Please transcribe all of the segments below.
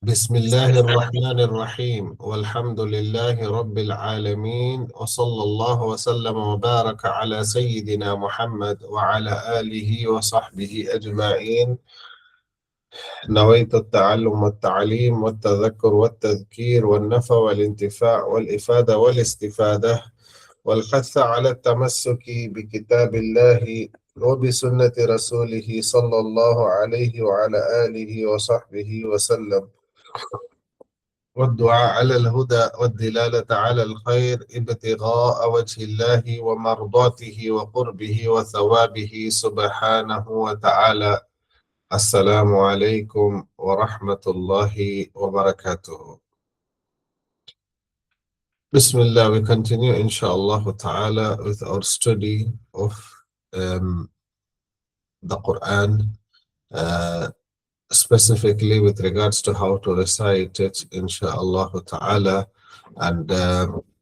بسم الله الرحمن الرحيم والحمد لله رب العالمين وصلى الله وسلم وبارك على سيدنا محمد وعلى آله وصحبه أجمعين. نويت التعلم والتعليم والتذكر والتذكير والنفع والانتفاع والإفادة والاستفادة والحث على التمسك بكتاب الله وبسنة رسوله صلى الله عليه وعلى آله وصحبه وسلم، والدعاء على الهدى والدلالة على الخير ابتغاء وجه الله ومرضاته وقربه وثوابه سبحانه وتعالى. السلام عليكم ورحمة الله وبركاته. Bismillah, we continue inshallah ta'ala with our study of the Quran, specifically with regards to how to recite it, inshallah ta'ala. And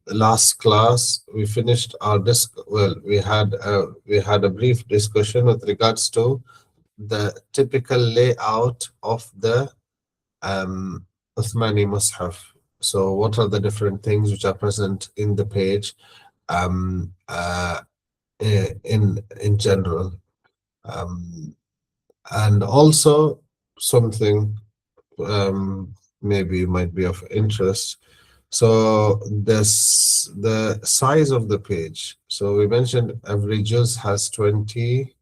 last class we finished our we had a brief discussion with regards to the typical layout of the Uthmani Mus'haf. So what are the different things which are present in the page in general, and also something maybe might be of interest. So the size of the page. So we mentioned every juz has 20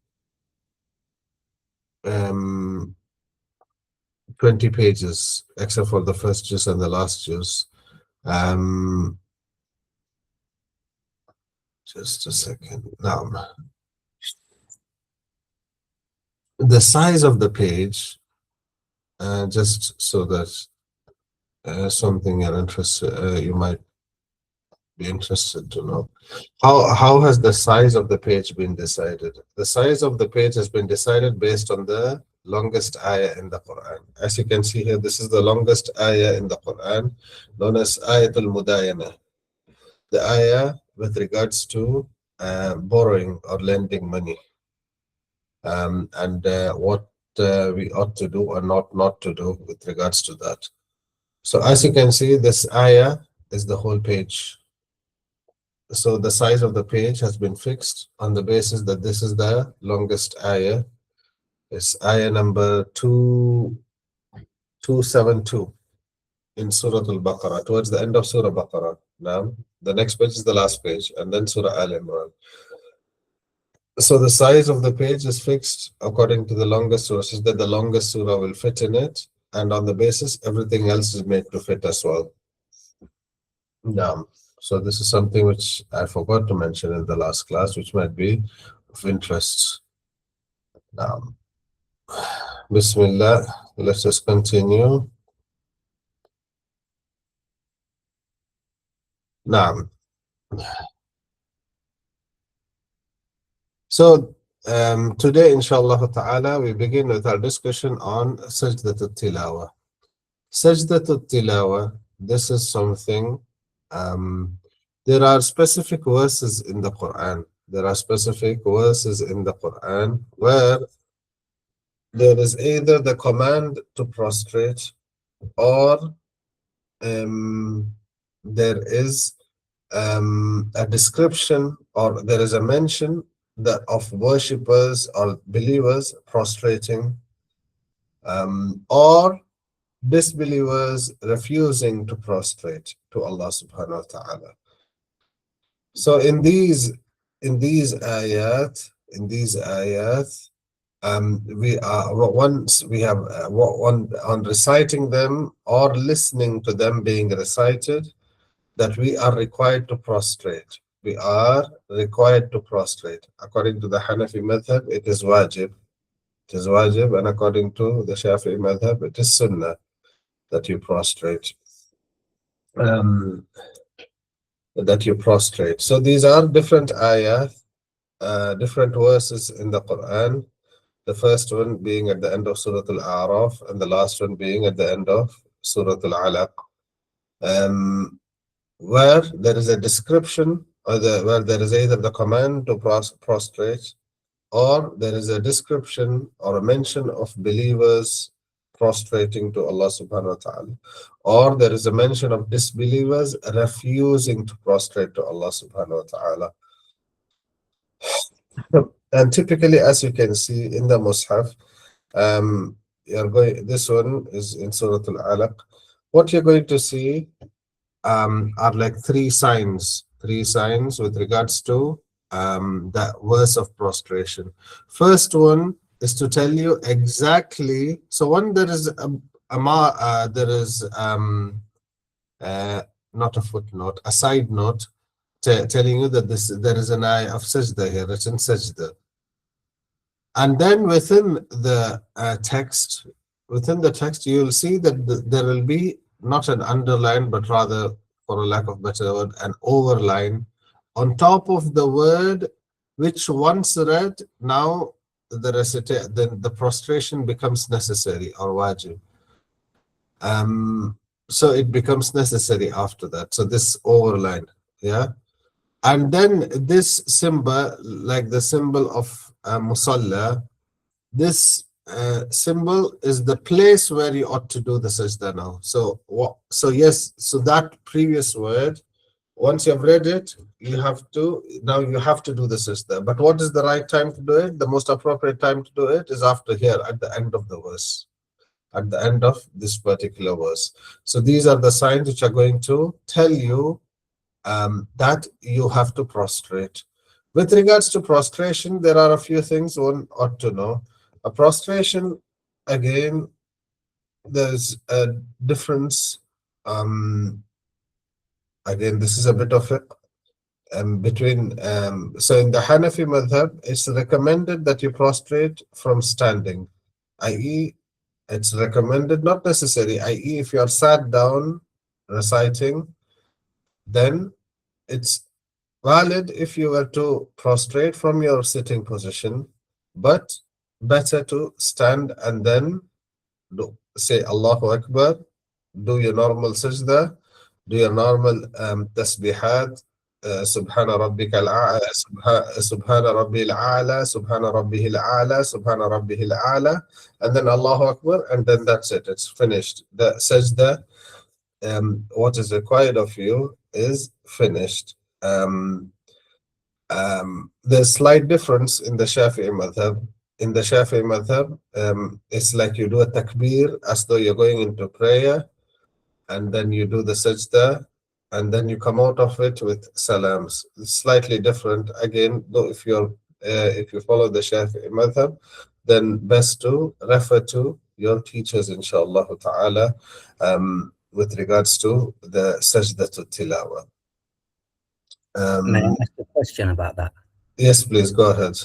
pages, except for the first juz and the last juz. Just a second. Now, the size of the page, just so that something you're interested, you might be interested to know. How has the size of the page been decided? The size of the page has been decided based on the longest ayah in the Quran. As you can see here, this is the longest ayah in the Quran, known as Ayatul Mudayana, the ayah with regards to borrowing or lending money, and what we ought to do or not to do with regards to that. So as you can see, this ayah is the whole page. So the size of the page has been fixed on the basis that this is the longest ayah. It's ayah number 272 in Surah Al-Baqarah, towards the end of Surah Baqarah. Now, the next page is the last page, and then Surah Al-Imran. So the size of the page is fixed according to the longest surah, so that the longest surah will fit in it, and on the basis, everything else is made to fit as well. Now, so this is something which I forgot to mention in the last class, which might be of interest. Now, Bismillah, let's just continue. Now, so today, inshallah ta'ala, we begin with our discussion on Sajdah al-Tilawah. Sajdah al-Tilawah, this is something, there are specific verses in the Quran. There are specific verses in the Quran where there is either the command to prostrate, or there is a description, or there is a mention that of worshippers or believers prostrating, or disbelievers refusing to prostrate to Allah subhanahu wa ta'ala. So in these ayat, we are, once we have on reciting them or listening to them being recited, that we are required to prostrate. We are required to prostrate. According to the Hanafi madhab, it is wajib. It is wajib, and according to the Shafi'i madhab, it is sunnah that you prostrate. So these are different ayat, different verses in the Quran. The first one being at the end of Surah Al-A'raf, and the last one being at the end of Surah Al-Alaq, where there is a description, or where there is either the command to prostrate, or there is a description or a mention of believers prostrating to Allah subhanahu wa ta'ala, or there is a mention of disbelievers refusing to prostrate to Allah subhanahu wa ta'ala. And typically, as you can see in the Mus'haf, this one is in Surah Al-Alaq. What you're going to see are like three signs with regards to that verse of prostration. First one is to tell you exactly. So one, there is not a footnote, a side note telling you that there is an eye of sajda here, written sajda. And then within the text, you will see that there will be not an underline, but rather, for a lack of better word, an overline on top of the word, which once read, now the prostration becomes necessary or wajib. So it becomes necessary after that. So this overline, yeah. And then this symbol, like the symbol of musalla, this symbol is the place where you ought to do the sajda now. So that previous word, once you have read it, you have to do the sajda. But what is the right time to do it? The most appropriate time to do it is after here, at the end of the verse, at the end of this particular verse. So these are the signs which are going to tell you that you have to prostrate. With regards to prostration, there are a few things one ought to know. A prostration, again, there's a difference. Again, this is a bit of it between. So in the Hanafi madhab, it's recommended that you prostrate from standing, i.e., it's recommended, not necessary, i.e., if you are sat down reciting, then it's valid if you were to prostrate from your sitting position, but better to stand and then say Allahu Akbar, do your normal sajda, do your normal tasbihat, Subhana Rabbika al-A'la, Subhana Rabbil A'la, Subhana Rabbihil A'la, Subhana Rabbihil A'la, and then Allahu Akbar, and then that's it, it's finished. The sajda, what is required of you is finished. There's slight difference in the Shafi'i madhab. In the Shafi'i madhab, it's like you do a takbir as though you're going into prayer, and then you do the sajda, and then you come out of it with salams. It's slightly different. Again, though, if you follow the Shafi'i madhab, then best to refer to your teachers, inshallah ta'ala, with regards to the sajda to tilawah. May I ask a question about that? Yes, please, go ahead.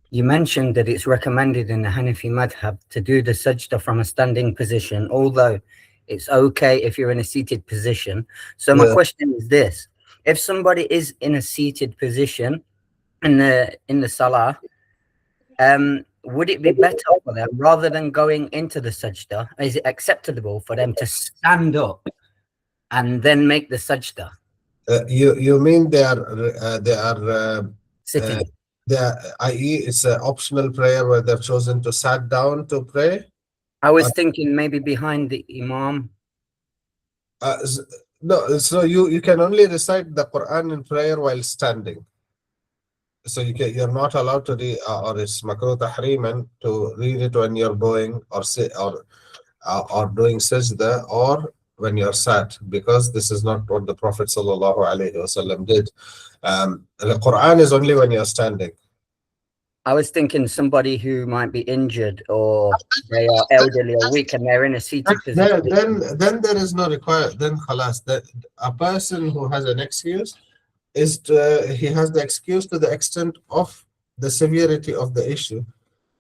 You mentioned that it's recommended in the Hanafi madhab to do the sajda from a standing position, although it's okay if you're in a seated position. So my question is this: if somebody is in a seated position in the salah, would it be better for them, rather than going into the sajda, is it acceptable for them to stand up and then make the sajda? You mean they are Sitting. I.e., it's an optional prayer where they've chosen to sat down to pray? I was thinking maybe behind the imam. No, so you can only recite the Quran in prayer while standing. So you're not allowed to read, or it's makruh tahriman to read it when you're going or doing sajda, or when you're sat, because this is not what the Prophet sallallahu alaihi wasallam did. The Quran is only when you're standing. I was thinking somebody who might be injured, or they are elderly or weak, and they're in a seated position. Then there is no requirement. Then khalas, that a person who has an excuse he has the excuse to the extent of the severity of the issue.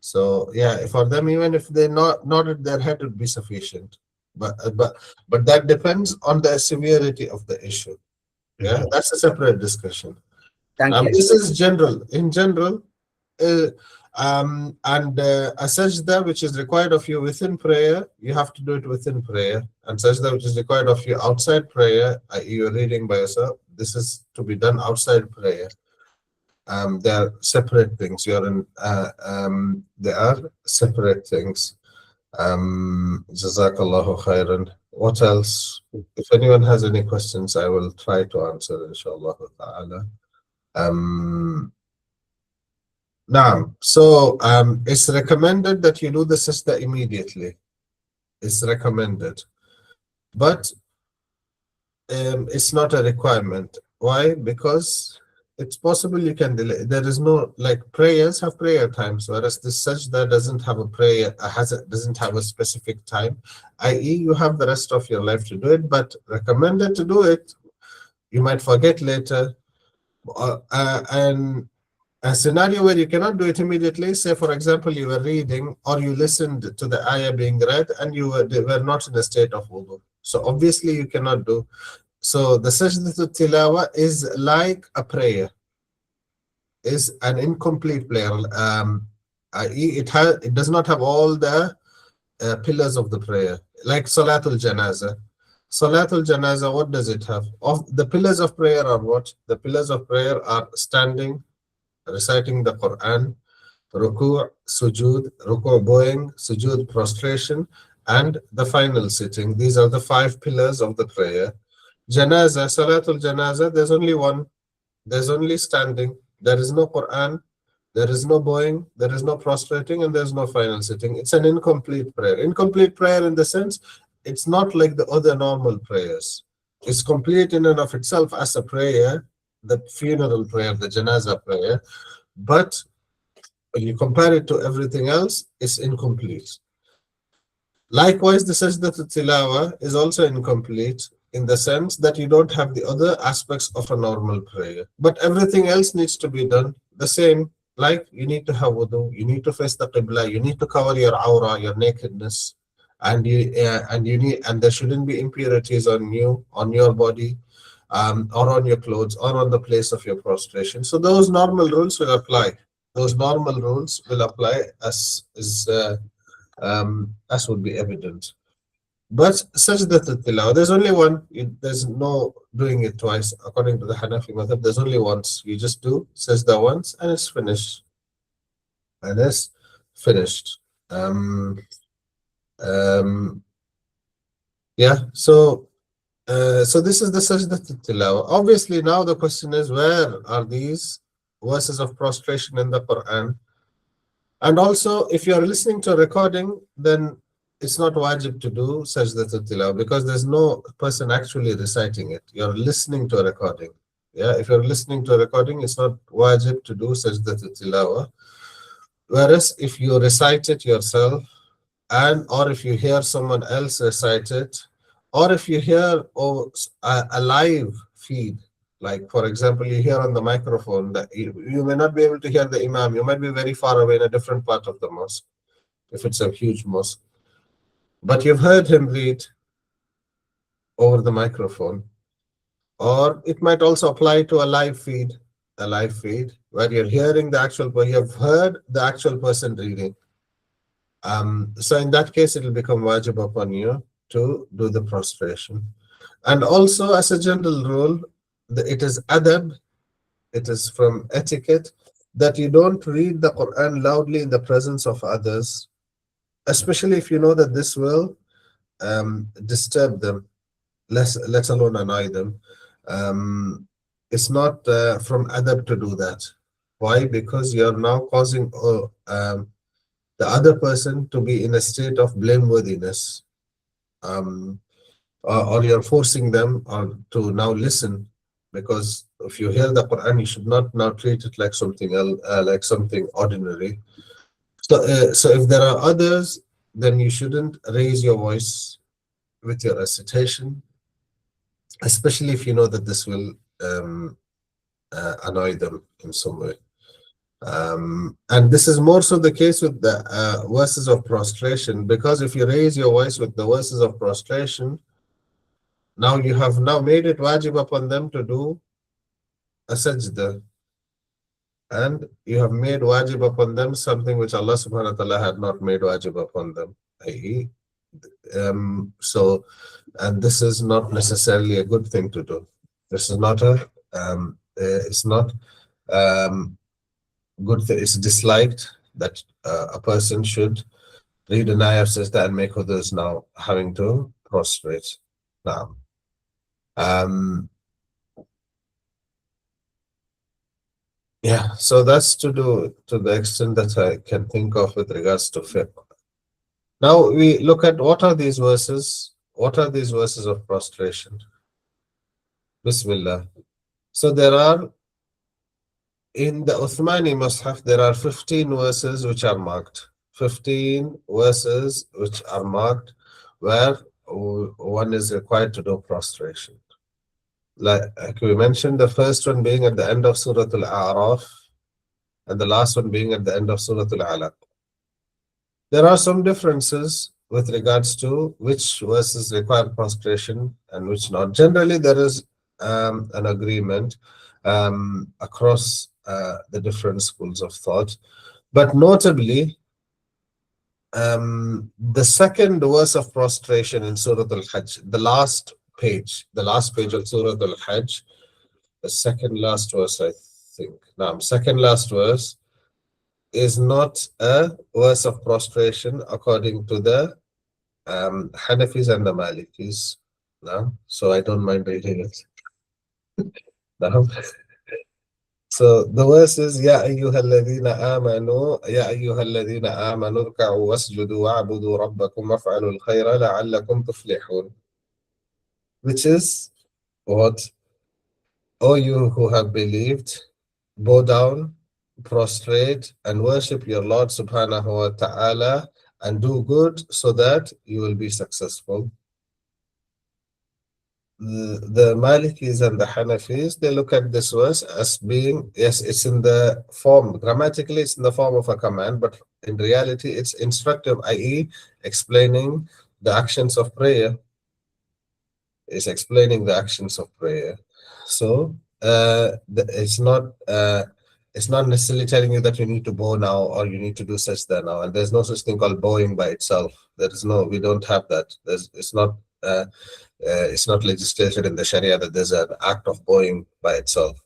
So yeah, for them, even if they nodded their head, would be sufficient. But that depends on the severity of the issue. Yeah, that's a separate discussion. Thank you. This is general. In general, and a sajda which is required of you within prayer, you have to do it within prayer. And sajda which is required of you outside prayer, you're reading by yourself, this is to be done outside prayer. They are separate things. They are separate things. Jazakallahu khairan. What else? If anyone has any questions, I will try to answer, inshallah ta'ala. Now, so it's recommended that you do the sajda immediately. It's recommended, but it's not a requirement. Why? Because it's possible you can delay. There is no, like, prayers have prayer times, whereas this sajda doesn't have a prayer, doesn't have a specific time, i.e., you have the rest of your life to do it, but recommended to do it. You might forget later, and a scenario where you cannot do it immediately, say for example you were reading or you listened to the ayah being read and they were not in a state of wudu, so obviously you cannot do. So the Sajdah Tilawah is like a prayer, is an incomplete prayer. It does not have all the pillars of the prayer, like Salatul Janazah. Salatul Janazah, what does it have? Of the pillars of prayer are what? The pillars of prayer are standing, reciting the Quran, ruku', sujud, ruku' bowing, sujud prostration, and the final sitting. These are the 5 pillars of the prayer. Janazah, Salatul Janazah, there's only one. There's only standing. There is no Quran. There is no bowing. There is no prostrating, and there's no final sitting. It's an incomplete prayer. Incomplete prayer in the sense, it's not like the other normal prayers. It's complete in and of itself as a prayer, the funeral prayer, the Janazah prayer. But when you compare it to everything else, it's incomplete. Likewise, the Sajdah Tilawah is also incomplete in the sense that you don't have the other aspects of a normal prayer. But everything else needs to be done the same. Like, you need to have wudu, you need to face the qibla, you need to cover your aura, your nakedness, and there shouldn't be impurities on you, on your body, or on your clothes, or on the place of your prostration. So those normal rules will apply. Those normal rules will apply as would be evident. But Sajdat al-Tilawah, there's only one. There's no doing it twice. According to the Hanafi madhab, there's only once. You just do Sajda once and it's finished. And it's finished. Yeah, so this is the Sajdat al-Tilawah. Obviously, now the question is, where are these verses of prostration in the Quran? And also, if you are listening to a recording, then it's not wajib to do Sajdatul Tilawah because there's no person actually reciting it. You're listening to a recording. Yeah, if you're listening to a recording, it's not wajib to do Sajdatul Tilawah. Whereas if you recite it yourself, or if you hear someone else recite it, or if you hear a live feed, like for example, you hear on the microphone that you may not be able to hear the Imam, you might be very far away in a different part of the mosque, if it's a huge mosque, but you've heard him read over the microphone. Or it might also apply to a live feed where you're hearing the actual, you have heard the actual person reading. So in that case, it will become wajib upon you to do the prostration. And also, as a general rule, it is adab, it is from etiquette, that you don't read the Quran loudly in the presence of others, especially if you know that this will disturb them, let alone annoy them. It's not from adab to do that. Why? Because you're now causing the other person to be in a state of blameworthiness, or you're forcing them to now listen. Because if you hear the Quran, you should not now treat it like something else, like something ordinary. So if there are others, then you shouldn't raise your voice with your recitation, especially if you know that this will annoy them in some way. And this is more so the case with the verses of prostration, because if you raise your voice with the verses of prostration, now you have now made it wajib upon them to do a sajda, and you have made wajib upon them something which Allah subhanahu wa ta'ala had not made wajib upon them, i.e. And this is not necessarily a good thing to do. This is not it's not good thing. It's disliked that a person should read an ayah of sajda and make others now having to prostrate. Now, yeah, so that's to do to the extent that I can think of with regards to fiqh. Now we look at what are these verses? What are these verses of prostration? Bismillah. So there are in the Uthmani Mus'haf, there are 15 verses which are marked. 15 verses which are marked where one is required to do prostration. Like we mentioned, the first one being at the end of Surah Al-A'raf and the last one being at the end of Surah Al-Alaq. There are some differences with regards to which verses require prostration and which not. Generally, there is an agreement across the different schools of thought. But notably, the second verse of prostration in Surah Al-Hajj, the last page of Surah Al-Hajj, the second last verse, I think. Now, second last verse is not a verse of prostration according to the Hanafis and the Malikis. No? So I don't mind reading it. No? So the verse is Ya ayyuhalladhina amanu Ya ayyuhalladhina amanu rka'u wasjudu wa'budu rabbakum waf'alul khayra la'allakum tuflihun. Which is what? O you who have believed, bow down, prostrate, and worship your Lord subhanahu wa ta'ala and do good so that you will be successful. The Malikis and the Hanafis, they look at this verse as being, yes, it's in the form, grammatically it's in the form of a command, but in reality it's instructive, i.e. explaining the actions of prayer. It's explaining the actions of prayer. So it's not necessarily telling you that you need to bow now or you need to do sajda now. And there's no such thing called bowing by itself. We don't have that. It's not legislated in the Sharia that there's an act of bowing by itself.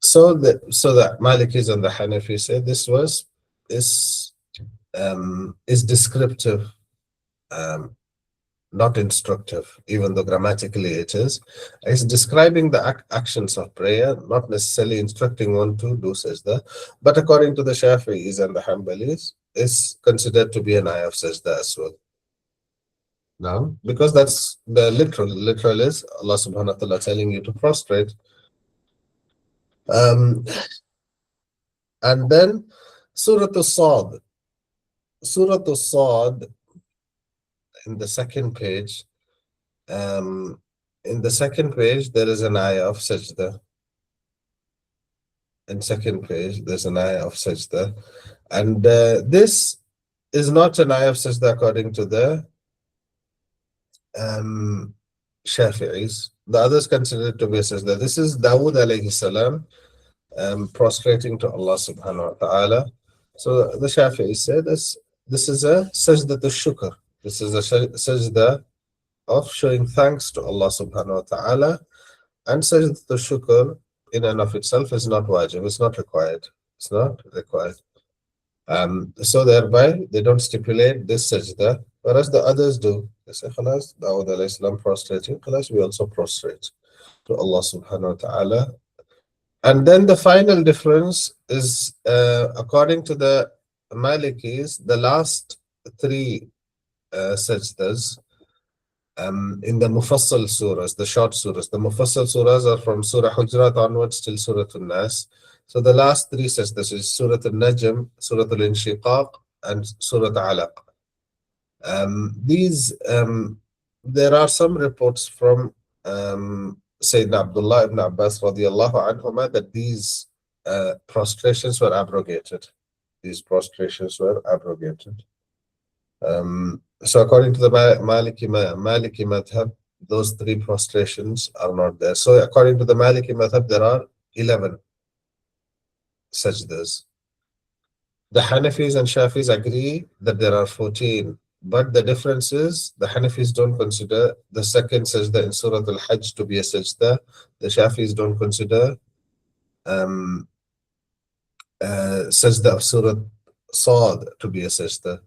So the Malikis and the Hanafi say this verse is descriptive, not instructive, even though grammatically it is. It's describing the actions of prayer, not necessarily instructing one to do sajda. But according to the Shafi'is and the Hanbalis, is considered to be an ayah of sajda as well. Now, because that's the literal is Allah subhanahu wa ta'ala telling you to prostrate. And then Surah Al-Sad. Surah Al-Sad in the second page. In the second page, there is an ayah of sajda. In second page, there's an ayah of sajda. And this is not an ayah of sajda according to the Shafi'is. The others consider it to be a sajda. This is Dawood alayhi salam prostrating to Allah subhanahu wa ta'ala. So the Shafi'is said this is a sajda to shukr. This is a sajda of showing thanks to Allah subhanahu wa ta'ala. And sajda to shukr in and of itself is not wajib, it's not required. It's not required. So thereby they don't stipulate this sajda, whereas the others do. They say, Khalas, Dawud alayhi salam prostrating, Khalas, we also prostrate to Allah subhanahu wa ta'ala. And then the final difference is, according to the Malikis, the last three sajdas in the Mufassal surahs, the short surahs. The Mufassal surahs are from Surah Hujurat onwards till Surah An-Nas. So the last three sajdas is Surah Al-Najm, Surah Al-Inshiqaq, and Surah Alaq. There are some reports from Sayyidina Abdullah ibn Abbas radiallahu anhuma that these prostrations were abrogated. These prostrations were abrogated. So according to the Maliki Madhab, those three prostrations are not there. So according to the Maliki Madhab, there are 11 sajdas. The Hanafis and Shafis agree that there are 14. But the difference is the Hanafis don't consider the second sajda in Surah Al-Hajj to be a sajda. The Shafis don't consider Sajdah of Surah Sad to be a Sajdah.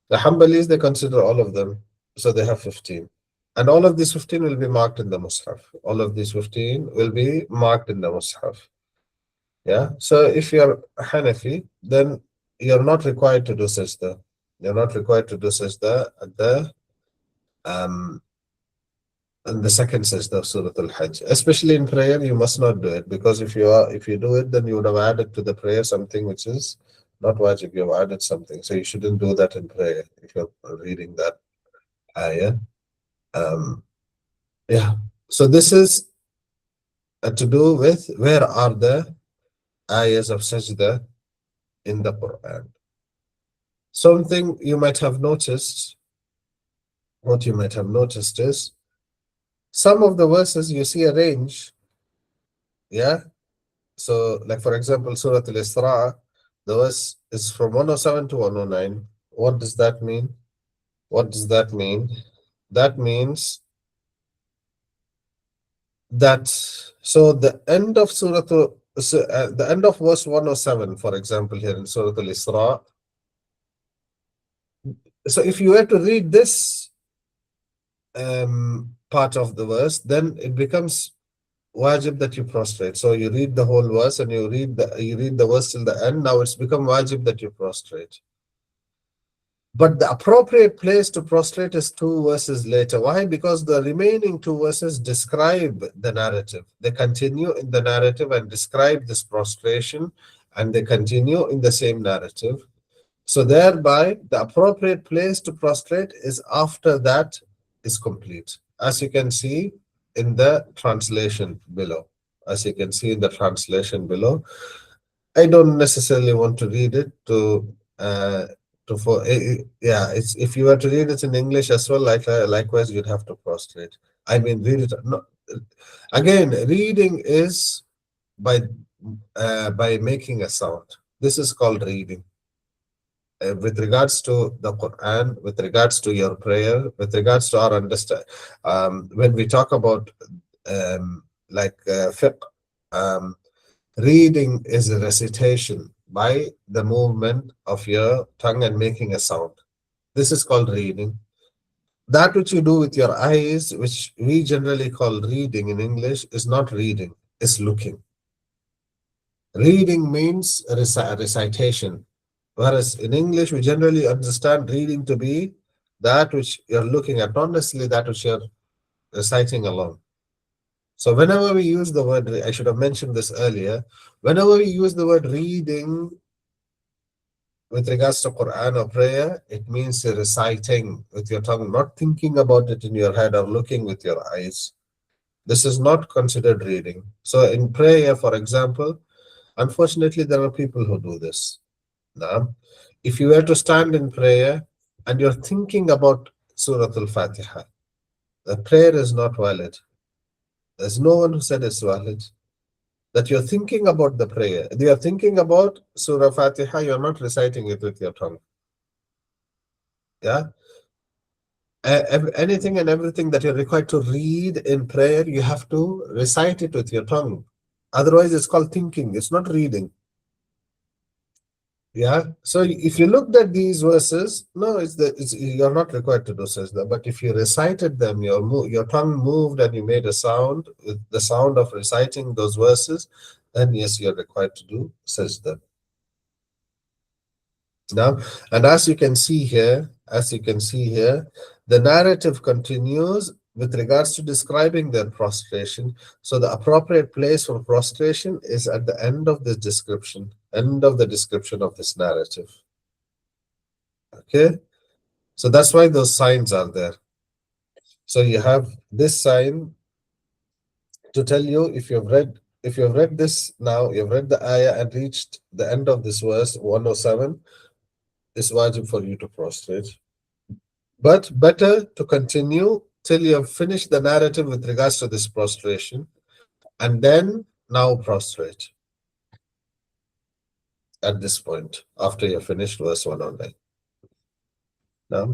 The Hanbalis, they consider all of them, so they have 15. And all of these 15 will be marked in the Mus'haf. All of these 15 will be marked in the Mus'haf. Yeah. So if you're Hanafi, then you're not required to do Sajdah. You're not required to do Sajdah um, at the second Sajdah of Surah Al-Hajj. Especially in prayer, you must not do it, because if you do it, then you would have added to the prayer something which is not wajib. You have added something. So you shouldn't do that in prayer if you're reading that ayah. Yeah. So this is to do with where are the ayahs of sajda in the Quran. Something you might have noticed, what you might have noticed is some of the verses you see a range. Yeah. So, like for example, Surah Al-Isra, the verse is from 107 to 109. What does that mean? What does that mean? That means that so the end of the end of verse 107, for example, here in Surah Al-Isra. So if you were to read this part of the verse, then it becomes wajib that you prostrate. So you read the whole verse and you read the verse till the end. Now it's become wajib that you prostrate. But the appropriate place to prostrate is two verses later. Why? Because the remaining two verses describe the narrative. They continue in the narrative and describe this prostration, and they continue in the same narrative. So thereby, the appropriate place to prostrate is after that is complete. As you can see in the translation below. As you can see in the translation below. I don't necessarily want to read it yeah, it's if you were to read it in English as well, likewise you'd have to prostrate. I mean, read it. No, again, reading is by making a sound. This is called reading. With regards to the Quran, with regards to your prayer, with regards to our understand, when we talk about fiqh, reading is a recitation by the movement of your tongue and making a sound. This is called reading. That which you do with your eyes, which we generally call reading in English, is not reading, it's looking. Reading means recitation. Whereas in English, we generally understand reading to be that which you're looking at, not necessarily that which you're reciting alone. So whenever we use the word, I should have mentioned this earlier, whenever we use the word reading with regards to Quran or prayer, it means reciting with your tongue, not thinking about it in your head or looking with your eyes. This is not considered reading. So in prayer, for example, unfortunately, there are people who do this. Now, if you were to stand in prayer and you're thinking about Surah Al-Fatiha, the prayer is not valid. There's no one who said it's valid. That you're thinking about the prayer. You're thinking about Surah Fatiha, you're not reciting it with your tongue. Yeah? Anything and everything that you're required to read in prayer, you have to recite it with your tongue. Otherwise, it's called thinking. It's not reading. Yeah. So if you looked at these verses, no, you're not required to do sajda. But if you recited them, your tongue moved and you made a sound with the sound of reciting those verses, then yes, you're required to do sajda. Now, and as you can see here, the narrative continues with regards to describing their prostration. So the appropriate place for prostration is at the end of the description of this narrative. Okay, so that's why those signs are there. So you have this sign to tell you if you've read this now, you've read the ayah and reached the end of this verse 107, it's wajib for you to prostrate. But better to continue till you have finished the narrative with regards to this prostration, and then now prostrate at this point after you have finished verse 109. Now,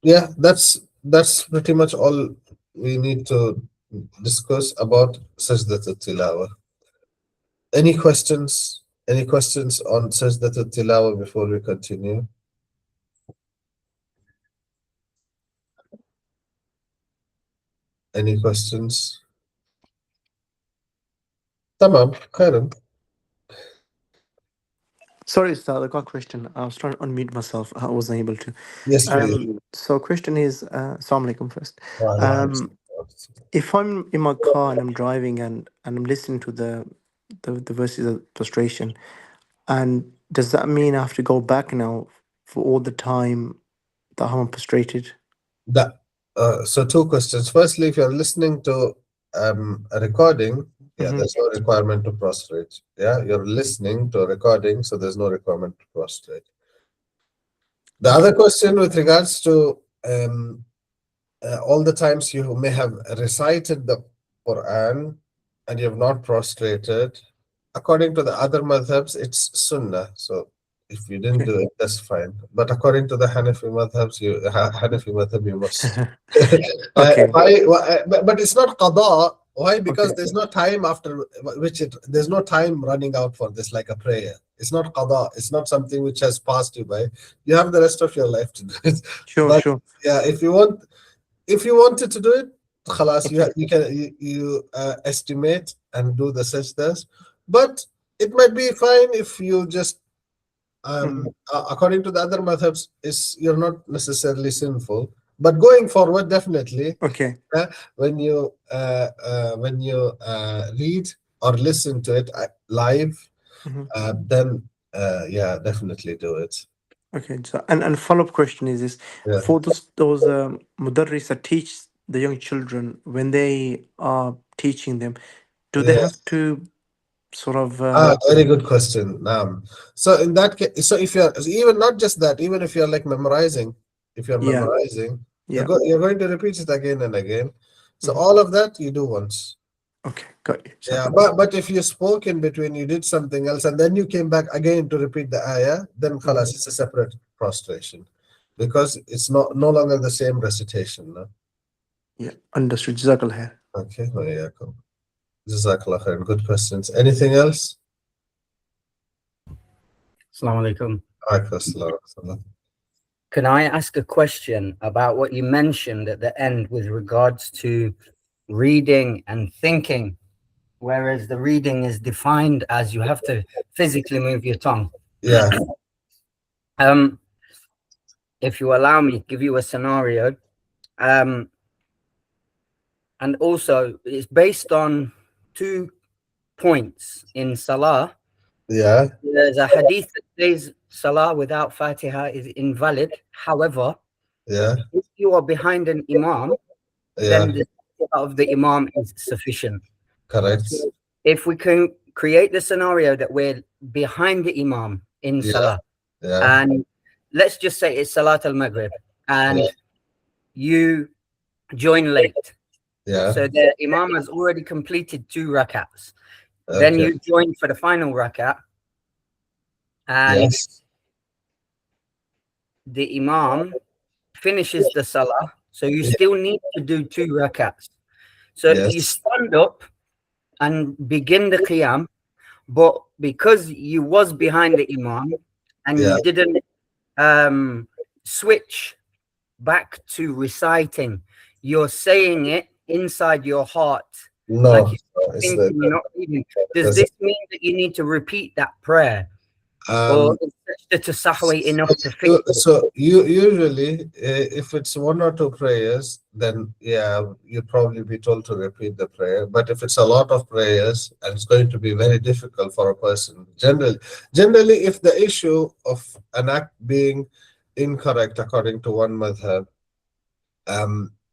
yeah, that's pretty much all we need to discuss about Sajdat al-Tilawah. Any questions? Any questions on Sajdah al-Tilawah before we continue? Any questions? Tamam, khairan. Sorry, Ustad, I got a question. I was trying to unmute myself. I wasn't able to. Yes, please. So question is, Assalamu alaikum first. Wa alaikum If I'm in my car and I'm driving and I'm listening to the verses of prostration, and does that mean I have to go back now for all the time that I'm prostrated? So two questions. Firstly, if you're listening to a recording, there's no requirement to prostrate. Yeah, you're listening to a recording, so there's no requirement to prostrate. The other question with regards to all the times you may have recited the Quran and you have not prostrated, according to the other madhabs, it's sunnah. So if you didn't do it, that's fine. But according to the Hanafi madhabs, you must. But it's not qada. Why? Because there's no time after which there's no time running out for this, like a prayer. It's not qada. It's not something which has passed you by. You have the rest of your life to do it. Sure. Yeah, if you wanted to do it, khalas, you estimate and do the sajdas. But it might be fine if you just according to the other methods, you're not necessarily sinful. But going forward, definitely, when you read or listen to it live, then definitely do it. Okay, so and follow-up question is this: for those mudarris that teach the young children, when they are teaching them, do they have to sort of very good question. So in that case, so if you're even not just that, even if you're like memorizing, you're going to repeat it again and again. So all of that you do once. Okay, got you. Yeah, but if you spoke in between, you did something else, and then you came back again to repeat the ayah, then khalas, it's a separate prostration, because it's no longer the same recitation. No? Yeah, understood. Jazakallah khair. Okay, Jazakallah khair. Good questions. Anything else? Assalamu alaikum. Can I ask a question about what you mentioned at the end with regards to reading and thinking, whereas the reading is defined as you have to physically move your tongue? Yeah. If you allow me to give you a scenario, and also it's based on 2 points in Salah. Yeah. There's a hadith that says Salah without Fatiha is invalid. However, if you are behind an Imam, then the Salah of the Imam is sufficient. Correct. So if we can create the scenario that we're behind the Imam in Salah, and let's just say it's Salat al-Maghrib, and you join late. So the Imam has already completed 2 rakats. Then you join for the final rakat, and the Imam finishes the Salah. So you still need to do 2 rakats. So you stand up and begin the Qiyam, but because you was behind the Imam and you didn't switch back to reciting, you're saying it inside your heart. No, like you're not reading. Does this mean that you need to repeat that prayer? Or is it to sahwi enough to fix it? So usually, if it's 1 or 2 prayers, then you'd probably be told to repeat the prayer. But if it's a lot of prayers, and it's going to be very difficult for a person, generally, if the issue of an act being incorrect according to one madhab,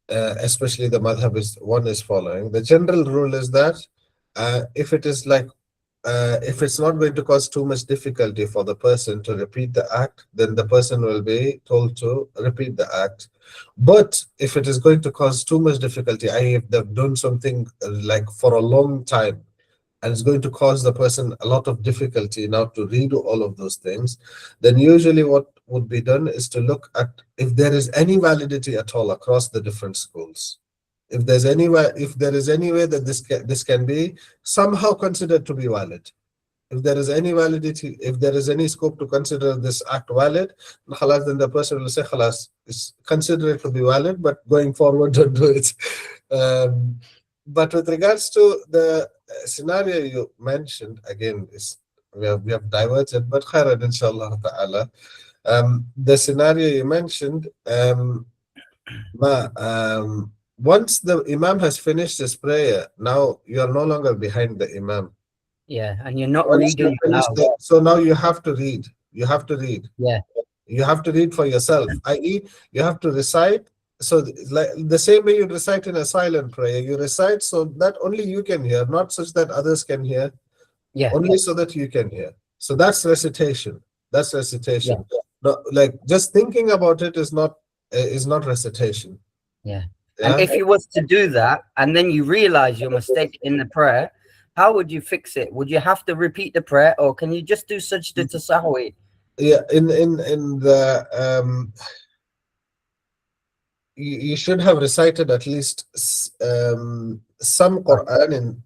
especially the madhab one is following, the general rule is that if it is like if it's not going to cause too much difficulty for the person to repeat the act, then the person will be told to repeat the act. But if it is going to cause too much difficulty, if they've done something like for a long time, and it's going to cause the person a lot of difficulty now to redo all of those things, then usually what would be done is to look at if there is any validity at all across the different schools. If there is any way that this can be somehow considered to be valid. If there is any validity, if there is any scope to consider this act valid, khalas, then the person will say, khalas, consider it to be valid, but going forward, don't do it. Um, but with regards to the scenario you mentioned, again, we have diverged, but khairan, inshallah ta'ala. The scenario you mentioned, once the Imam has finished his prayer, now you are no longer behind the Imam. Yeah, and you're not Once you reading finish aloud. so now you have to read. You have to read. Yeah. You have to read for yourself, i.e., you have to recite. So, like the same way you recite in a silent prayer, you recite so that only you can hear, not such that others can hear, Yeah. only so that you can hear. So that's recitation. That's Yeah. recitation. No, like just thinking about it is not recitation. Yeah. And Yeah. if you was to do that and then you realize your mistake in the prayer, how would you fix it? Would you have to repeat the prayer, or can you just do sajda to sahwi? Yeah. In the you should have recited at least some Quran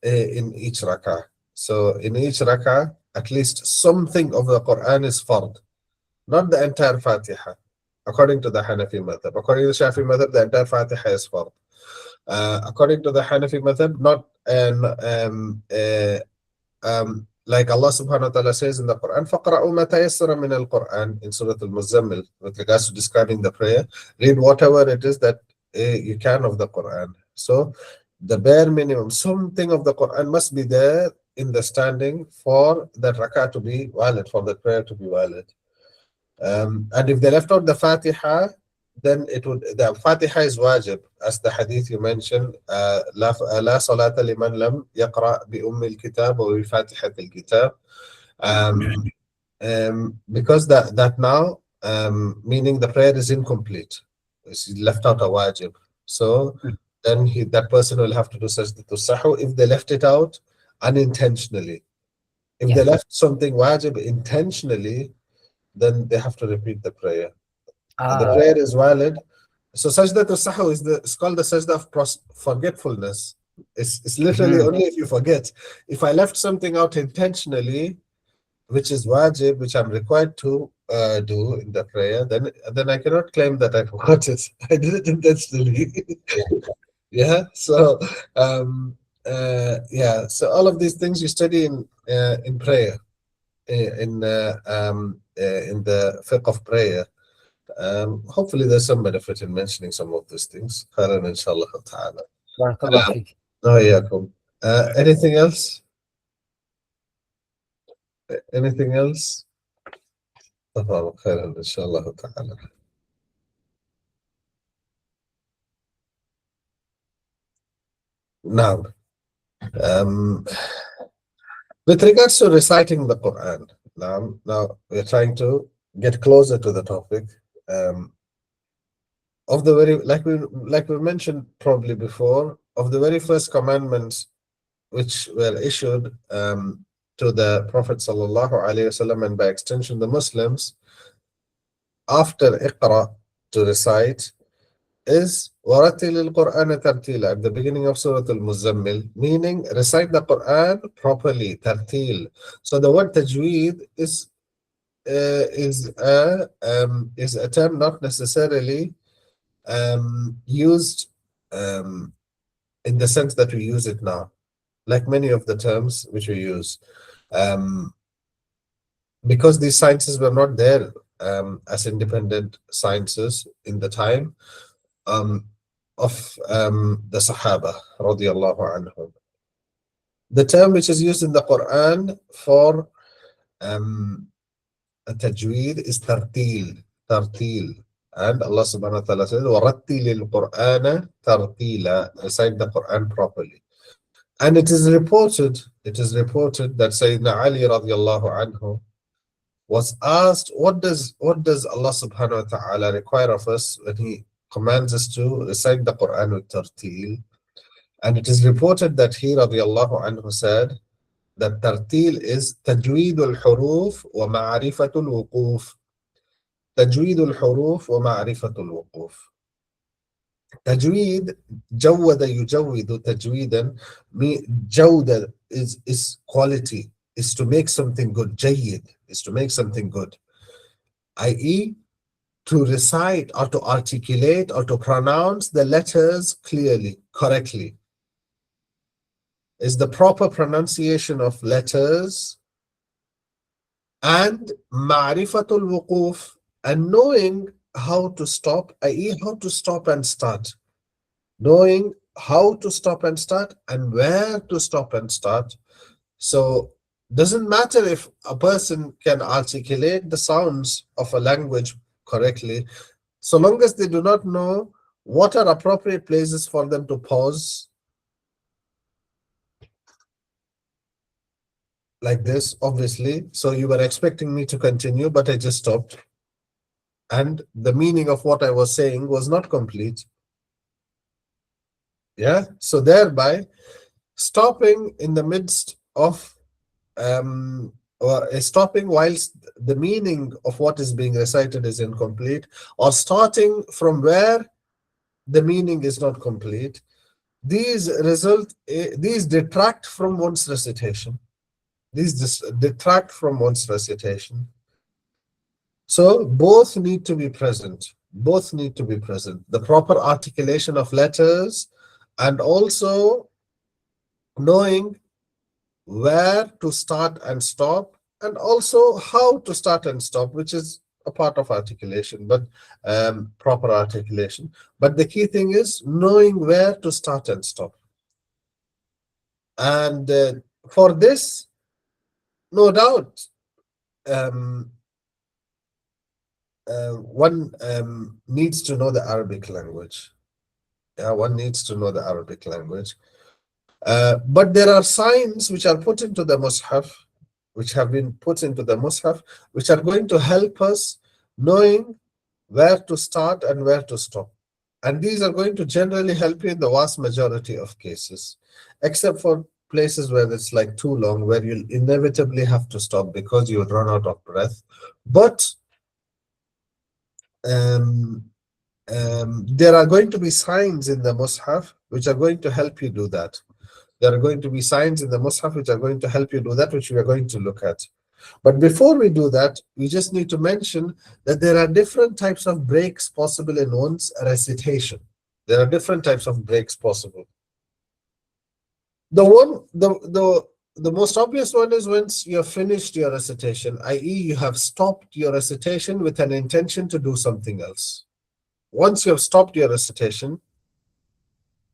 in each rakah. So in each rakah, at least something of the Quran is fard, not the entire Fatiha. According to the Hanafi madhab, according to the Shafi madhab, the entire Fatiha is fard. According to the Hanafi madhab, not like Allah subhanahu wa ta'ala says in the Quran, فَقْرَأُوا مَا تَيَسَّرَ مِنَ الْقُرْآنِ in Surah Al-Muzammil, with regards to describing the prayer, read whatever it is that you can of the Quran. So the bare minimum, something of the Quran must be there in the standing for that rak'ah to be valid, for the prayer to be valid. And if they left out the Fatiha, then the Fatiha is wajib, as the hadith you mentioned, لا صلاة لمن لم يقرأ بأم الكتاب وبفاتحة الكتاب. Because that now, meaning the prayer is incomplete. He left out a wajib. So then that person will have to do sajdah to sahu if they left it out unintentionally. If they left something wajib intentionally, then they have to repeat the prayer. And the prayer is valid. So sajdah to sahu it's called the sajdah of forgetfulness. It's literally only if you forget. If I left something out intentionally, which is wajib, which I'm required to do in the prayer, then I cannot claim that I forgot it. I did it intentionally. Yeah. So so all of these things you study in prayer, in the fiqh of prayer. Hopefully there's some benefit in mentioning some of these things. Khairan, inshallah ta'ala. Barakallah feek. Anything else? Anything else? خيرا إن شاء الله تعالى. Now, with regards to reciting the Quran, now we're trying to get closer to the topic. Of the very, like we mentioned probably before, of the very first commandments which were issued to the Prophet sallallahu alaihi wasallam, and by extension the Muslims, after Iqra, to recite, is وَرَتِّلِ الْقُرْآنَ تَرْتِيلًا at the beginning of Surah Al-Muzammil, meaning recite the Quran properly, tartil. So the word tajweed is a term not necessarily used in the sense that we use it now, like many of the terms which we use, because these sciences were not there as independent sciences in the time of the Sahaba radiallahu anhum. The term which is used in the Quran for tajweed is tartil, tartil. And Allah subhanahu wa ta'ala says, وَرَتِّلِ الْقُرْآنَ تَرْتِيلًا, recite the Quran properly. And it is reported that Sayyidina Ali radiallahu anhu was asked, what does Allah subhanahu wa ta'ala require of us when He commands us to recite the Quran with tartil? And it is reported that he radiallahu anhu said that tartil is tajweed al-huruf wa ma'rifat al-wuquf. Tajweed al-huruf wa ma'rifat al-wuquf. Tajweed, jawwada yujawwidu tajweedan, jawda is quality. is to make something good. Jayyid is to make something good, i.e., to recite or to articulate or to pronounce the letters clearly, correctly. Is the proper pronunciation of letters, and ma'rifatul wuquf, and knowing how to stop, i.e., how to stop and start. Knowing how to stop and start and where to stop and start. So doesn't matter if a person can articulate the sounds of a language correctly, so long as they do not know what are appropriate places for them to pause, like this, obviously. So you were expecting me to continue, but I just stopped. And the meaning of what I was saying was not complete. Yeah, so thereby stopping in the midst of or stopping whilst the meaning of what is being recited is incomplete, or starting from where the meaning is not complete, these detract from one's recitation. These detract from one's recitation. So both need to be present. Both need to be present. The proper articulation of letters and also knowing where to start and stop, and also how to start and stop, which is a part of articulation, but proper articulation. But the key thing is knowing where to start and stop. And for this, no doubt, one needs to know the Arabic language. Yeah, one needs to know the Arabic language. But there are signs which are put into the Mus'haf, which have been put into the Mus'haf, which are going to help us knowing where to start and where to stop. And these are going to generally help you in the vast majority of cases, except for places where it's like too long, where you'll inevitably have to stop because you'll run out of breath. But there are going to be signs in the Mus'haf which are going to help you do that. There are going to be signs in the Mus'haf which are going to help you do that, which we are going to look at. But before we do that, we just need to mention that there are different types of breaks possible in one's recitation. There are different types of breaks possible. The most obvious one is once you have finished your recitation, i.e., you have stopped your recitation with an intention to do something else. Once you have stopped your recitation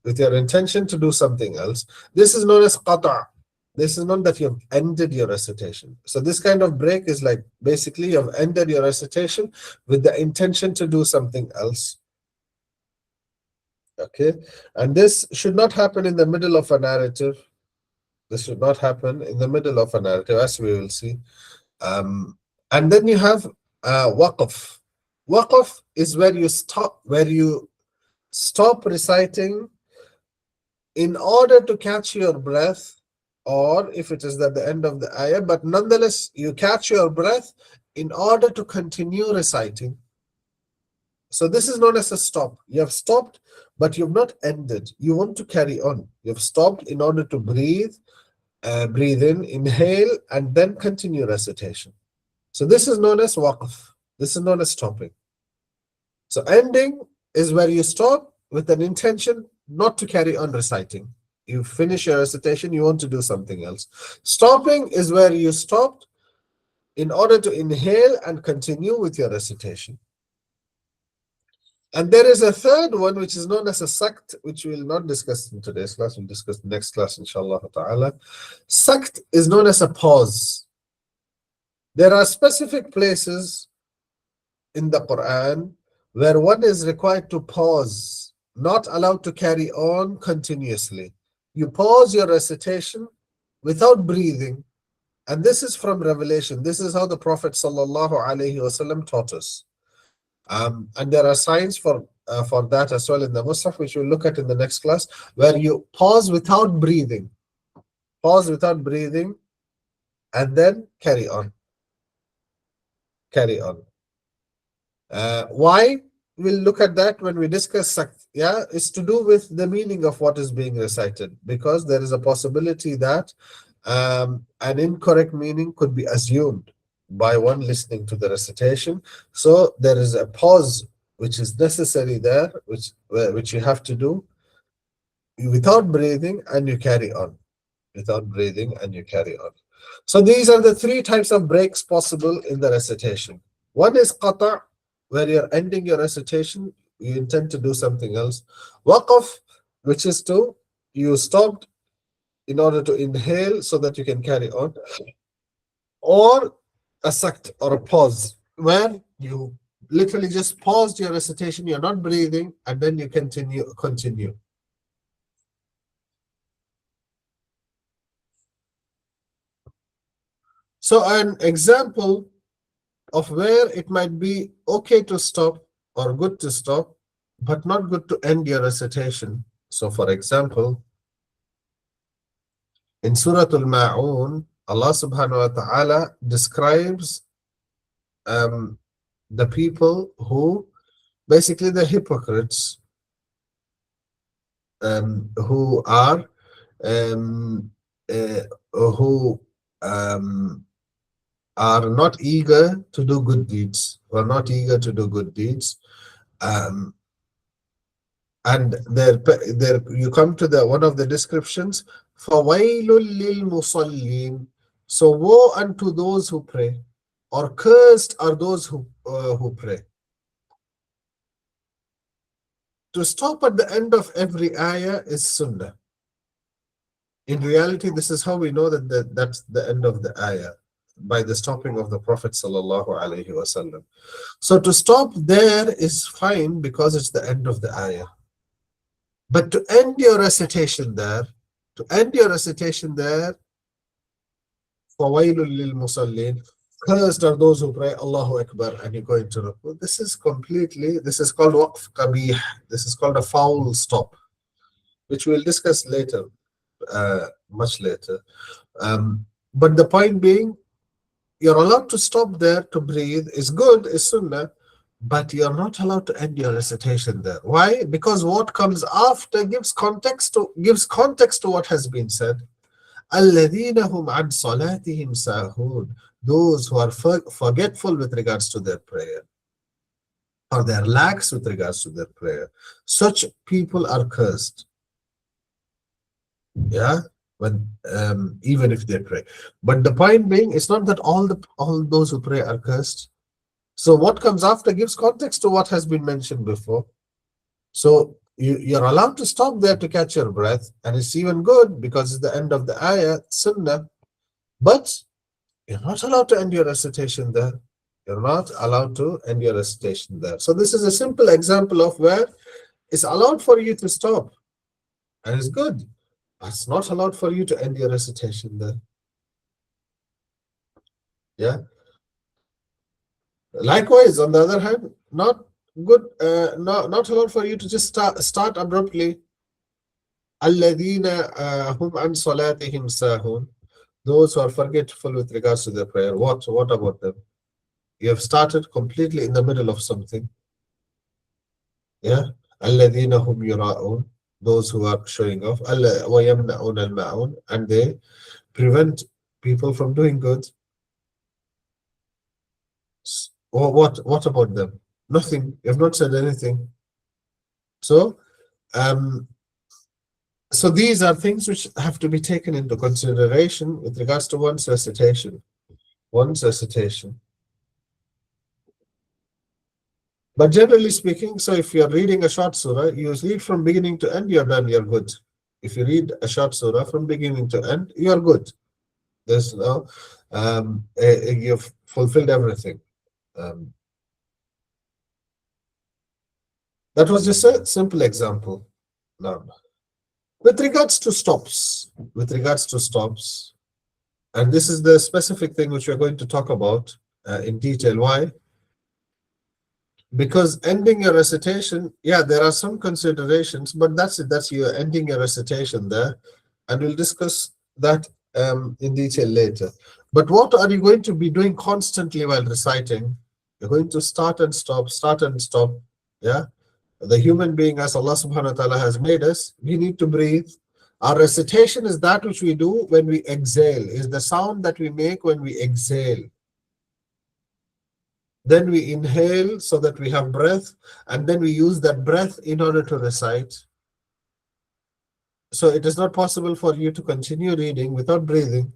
with your intention to do something else, this is known as qata'. This is not that you have ended your recitation. So this kind of break is like basically you have ended your recitation with the intention to do something else. Okay, and this should not happen in the middle of a narrative. This should not happen in the middle of a narrative, as we will see. And then you have waqf. Waqf is where you stop reciting in order to catch your breath, or if it is at the end of the ayah, but nonetheless you catch your breath in order to continue reciting. So this is known as a stop. You have stopped, but you've not ended. You want to carry on. You've stopped in order to breathe in, inhale, and then continue recitation. So this is known as waqf. This is known as stopping. So ending is where you stop with an intention not to carry on reciting. You finish your recitation, you want to do something else. Stopping is where you stopped in order to inhale and continue with your recitation. And there is a third one which is known as a sakt, which we will not discuss in today's class. We'll discuss the next class, inshallah ta'ala. Sakt is known as a pause. There are specific places in the Quran where one is required to pause, not allowed to carry on continuously. You pause your recitation without breathing. And this is from Revelation. This is how the Prophet ﷺ taught us. And there are signs for that as well in the Mus'haf, which we'll look at in the next class, where you pause without breathing. Pause without breathing and then carry on. Carry on. Why? We'll look at that when we discuss sakt. Yeah, it's to do with the meaning of what is being recited, because there is a possibility that An incorrect meaning could be assumed by one listening to the recitation. So there is a pause which is necessary there, which you have to do without breathing, and you carry on. Without breathing, and you carry on. So these are the three types of breaks possible in the recitation. One is qata', where you're ending your recitation, you intend to do something else. Waqaf, which is you stopped in order to inhale so that you can carry on. Or a sakt, or a pause, where you literally just paused your recitation, you're not breathing, and then you continue. So an example of where it might be okay to stop or good to stop, but not good to end your recitation. So for example, in Surah Al-Ma'un, Allah subhanahu wa ta'ala describes the people who, basically the hypocrites, who are not eager to do good deeds, who are not eager to do good deeds. And there you come to the one of the descriptions, فَوَيْلٌ لِلْمُصَلِّينَ. So woe unto those who pray, or cursed are those who pray. To stop at the end of every ayah is sunnah. In reality, this is how we know that that's the end of the ayah, by the stopping of the Prophet sallallahu alaihi wasallam. So to stop there is fine because it's the end of the ayah. But to end your recitation there, فَوَيْلٌ لِلْمُصَلِّينَ, cursed are those who pray Allahu Akbar, and you go into ruku. This is called waqf qabih. This is called a foul stop, which we'll discuss later, much later. But the point being, you're allowed to stop there to breathe, is good, is sunnah, but you're not allowed to end your recitation there. Why? Because what comes after gives context to what has been said. الَّذِينَ هُمْ عَنْ صَلَاتِهِمْ سَاهُونَ, those who are forgetful with regards to their prayer, or their lacks with regards to their prayer. Such people are cursed. Yeah, when even if they pray. But the point being, it's not that all those who pray are cursed. So what comes after gives context to what has been mentioned before. So you're allowed to stop there to catch your breath, and it's even good because it's the end of the ayah, sunnah. But you're not allowed to end your recitation there. You're not allowed to end your recitation there. So this is a simple example of where it's allowed for you to stop, and it's good. But it's not allowed for you to end your recitation there. Yeah. Likewise, on the other hand, not good, not allowed for you to just start abruptly. الَّذِينَ هُمْ عَنْ صَلَاتِهِمْ سَاهُونَ, those who are forgetful with regards to their prayer. What about them? You have started completely in the middle of something. Yeah. الَّذِينَ هُمْ يُرَاءُونَ, those who are showing off. وَيَمْنَعُونَ الْمَاعُونَ, and they prevent people from doing good. What about them? Nothing. You have not said anything. So these are things which have to be taken into consideration with regards to one's recitation. But generally speaking, so if you're reading a short surah, you read from beginning to end, you're done, you're good. If you read a short surah from beginning to end, you're good. There's no, you've fulfilled everything. That was just a simple example. Now, with regards to stops, and this is the specific thing which we're going to talk about in detail. Why? Because ending your recitation, yeah, there are some considerations, but that's it. That's you ending your recitation there, and we'll discuss that in detail later. But what are you going to be doing constantly while reciting? You're going to start and stop. Yeah, the human being, as Allah subhanahu wa ta'ala has made us, we need to breathe. Our recitation is that which we do when we exhale, is the sound that we make when we exhale. Then we inhale so that we have breath, and then we use that breath in order to recite. So it is not possible for you to continue reading without breathing.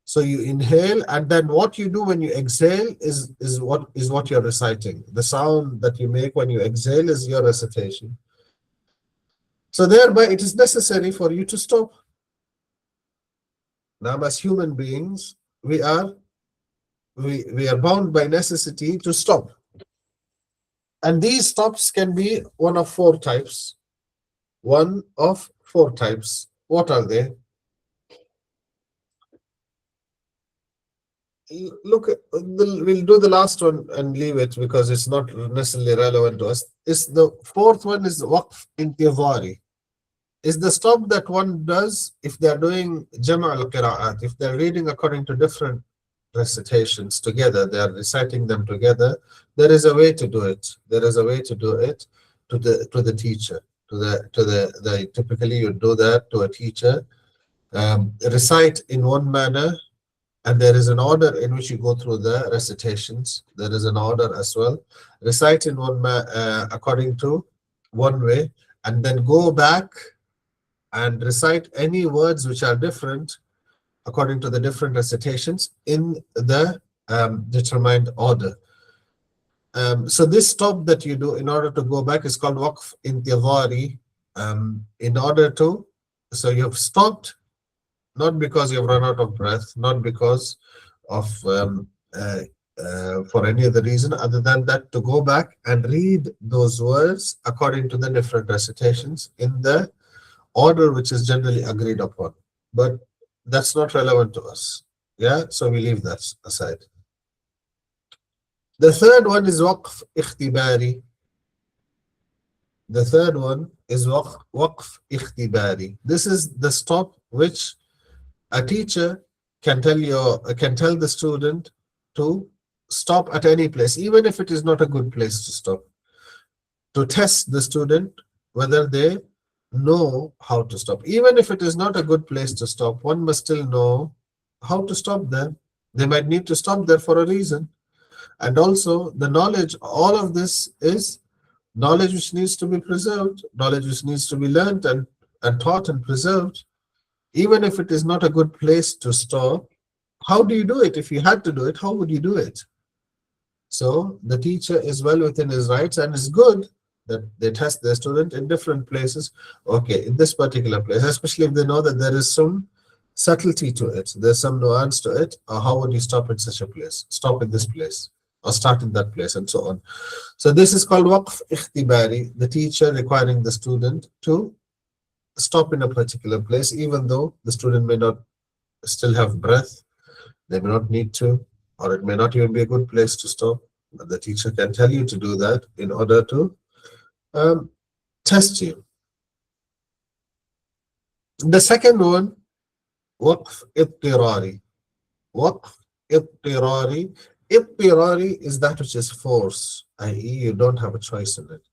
So you inhale, and then what you do when you exhale is what you're reciting. The sound that you make when you exhale is your recitation. So thereby it is necessary for you to stop. Now, as human beings, we are bound by necessity to stop. And these stops can be one of four types. One of four types. What are they? Look, we'll do the last one and leave it because it's not necessarily relevant to us. The fourth one is waqf intivari. Is the stop that one does if they're doing jama' al-qira'at, if they're reading according to different recitations together, they are reciting them together. There is a way to do it. There is a way to do it to the teacher. Typically you do that to a teacher. Recite in one manner, and there is an order in which you go through the recitations. There is an order as well. Recite in according to one way, and then go back and recite any words which are different according to the different recitations in the determined order. So this stop that you do in order to go back is called waqf intivari. So you've stopped, not because you've run out of breath, not because of for any other reason other than that, to go back and read those words according to the different recitations in the order which is generally agreed upon. But that's not relevant to us. Yeah, so we leave that aside. The third one is waqf ikhtibari. The third one is waqf ikhtibari. This is the stop which a teacher can tell the student to stop at any place, even if it is not a good place to stop, to test the student whether they know how to stop. Even if it is not a good place to stop, one must still know how to stop there. They might need to stop there for a reason. And also the knowledge, all of this is knowledge which needs to be preserved, knowledge which needs to be learned and taught and preserved. Even if it is not a good place to stop, how do you do it? If you had to do it, how would you do it? So the teacher is well within his rights, and it's good that they test their student in different places. Okay, in this particular place, especially if they know that there is some subtlety to it, there's some nuance to it, or how would you stop in such a place? Stop in this place, or start in that place, and so on. So this is called waqf ikhtibari, the teacher requiring the student to stop in a particular place, even though the student may not still have breath, they may not need to, or it may not even be a good place to stop. But the teacher can tell you to do that in order to test you. The second one, waqf ittirari. Waqf ittirari. Ittirari is that which is force, i.e. you don't have a choice in it.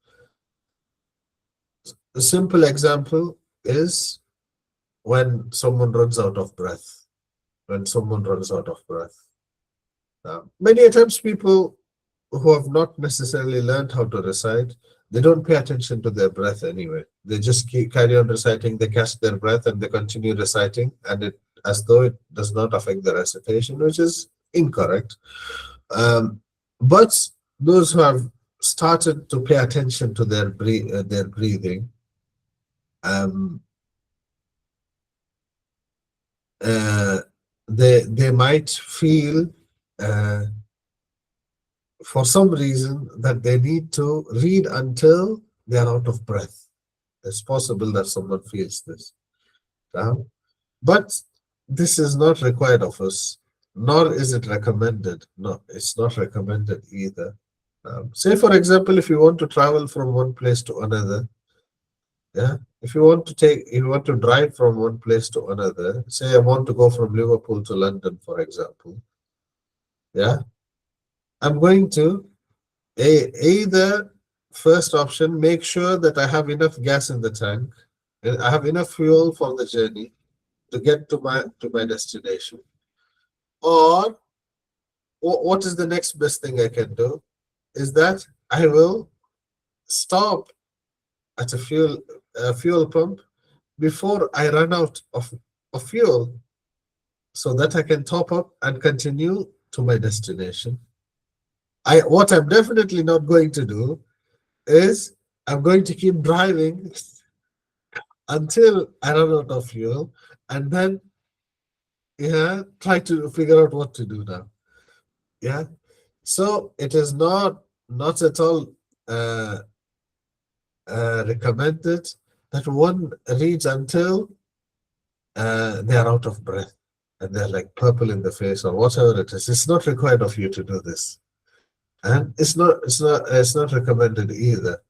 A simple example is when someone runs out of breath. When someone runs out of breath. Many times people who have not necessarily learned how to recite, they don't pay attention to their breath anyway. They just carry on reciting, they catch their breath and they continue reciting, and it as though it does not affect the recitation, which is incorrect. But those who have started to pay attention to their breathing, they might feel for some reason that they need to read until they are out of breath. It's possible that someone feels this. But this is not required of us, nor is it recommended. No, it's not recommended either. Say, for example, if you want to travel from one place to another, yeah, if you want to drive from one place to another, say I want to go from Liverpool to London, for example, yeah, I'm going to either first option, make sure that I have enough gas in the tank, I have enough fuel for the journey to get to my destination. Or what is the next best thing I can do? Is that I will stop at a fuel pump before I run out of fuel, so that I can top up and continue to my destination. What I'm definitely not going to do is I'm going to keep driving until I run out of fuel, and then try to figure out what to do now. Yeah. So it is not at all uh, recommended that one reads until they are out of breath and they're like purple in the face or whatever it is. It's not required of you to do this, and it's not recommended either.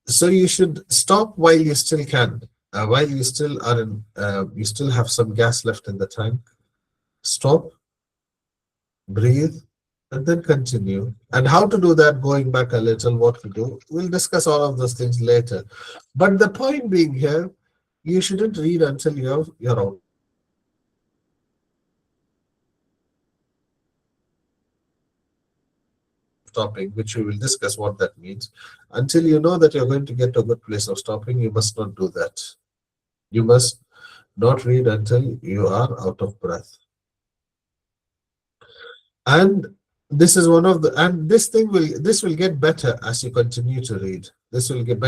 So you should stop while you still can, while you still are in, you still have some gas left in the tank. Stop, breathe, and then continue. And how to do that, going back a little, what to do, we'll discuss all of those things later. But the point being here, you shouldn't read until you're out. Stopping, which we will discuss what that means. Until you know that you're going to get to a good place of stopping, you must not do that. You must not read until you are out of breath. And this is one of the, and this will get better as you continue to read. This will get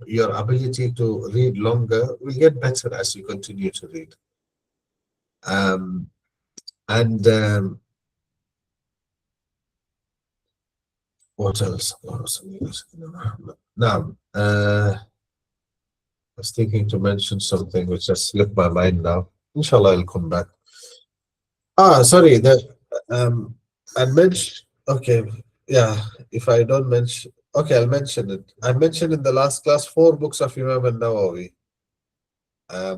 your ability to read longer will get better as you continue to read. And what else? Now, I was thinking to mention something which just slipped my mind now. Inshallah, I'll come back. Sorry. I mentioned. Okay, yeah. If I don't mention, okay, I'll mention it. I mentioned in the last class 4 books of Imam al-Nawawi. I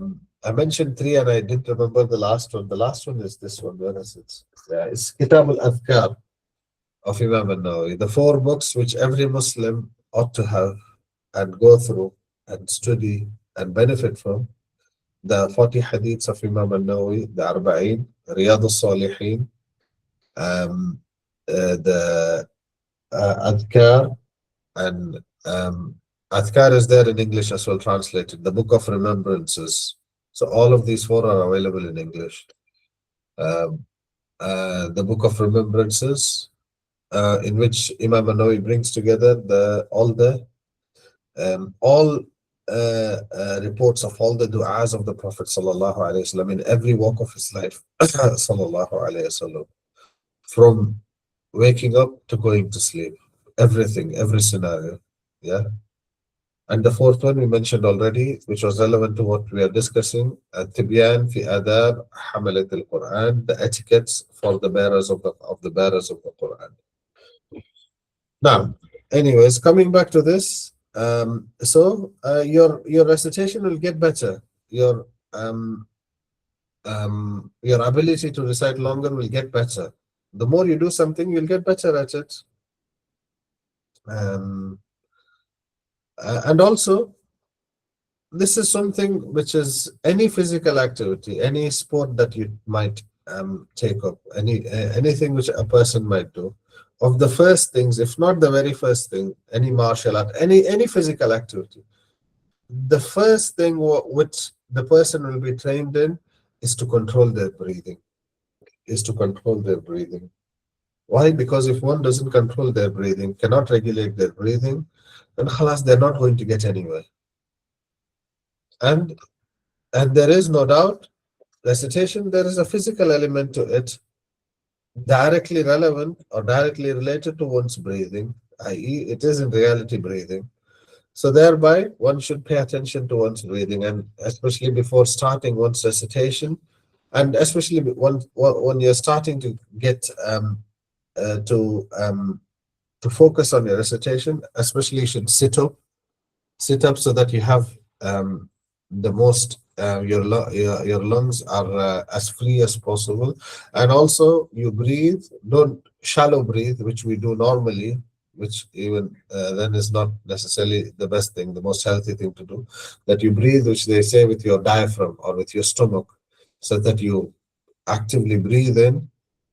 mentioned 3 and I didn't remember the last one. The last one is this one. Where is it? Yeah, it's Kitab al-Adhkar of Imam al-Nawawi. The 4 books which every Muslim ought to have and go through and study and benefit from. The 40 hadiths of Imam al-Nawawi, the Arba'in, Riyadh al-Salihin, the Adhkar, and Adhkar is there in English as well, translated. The Book of Remembrances. So all of these 4 are available in English. The Book of Remembrances, in which Imam al-Nawawi brings together all reports of all the du'as of the Prophet sallallahu alaihi wasallam in every walk of his life, sallallahu alaihi wasallam, from waking up to going to sleep, everything, every scenario. Yeah. And the 4th one we mentioned already, which was relevant to what we are discussing, Tibyan fi adab hamalat al-Quran, the etiquettes for the bearers of the Quran. Now, anyways, coming back to this, your recitation will get better. Your ability to recite longer will get better. The more you do something, you'll get better at it. And also, this is something which is any physical activity, any sport that you might take up, anything which a person might do. Of the first things, if not the very first thing, any martial art, any physical activity, the first thing which the person will be trained in is to control their breathing. Why? Because if one doesn't control their breathing, cannot regulate their breathing, then khalas, they're not going to get anywhere. And there is no doubt, recitation, there is a physical element to it, directly relevant or directly related to one's breathing, i.e., it is in reality breathing. So thereby, one should pay attention to one's breathing, and especially before starting one's recitation, and especially when you're starting to get to focus on your recitation, especially you should sit up so that you have the most your lungs are as free as possible, and also you breathe, don't shallow breathe, which we do normally. which even then is not necessarily the best thing, the most healthy thing to do, that you breathe, which they say with your diaphragm or with your stomach, so that you actively breathe in,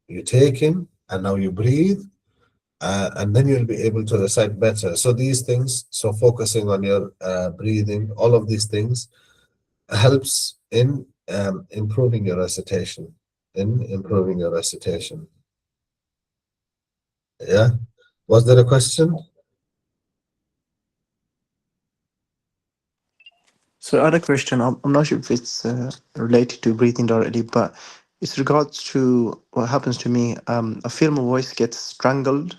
you take in, and now you breathe, and then you'll be able to recite better. So these things, so focusing on your breathing, all of these things helps in improving your recitation. Yeah. Was there a question? So I had a question. I'm not sure if it's related to breathing directly, but it's regards to what happens to me. I feel my voice gets strangled.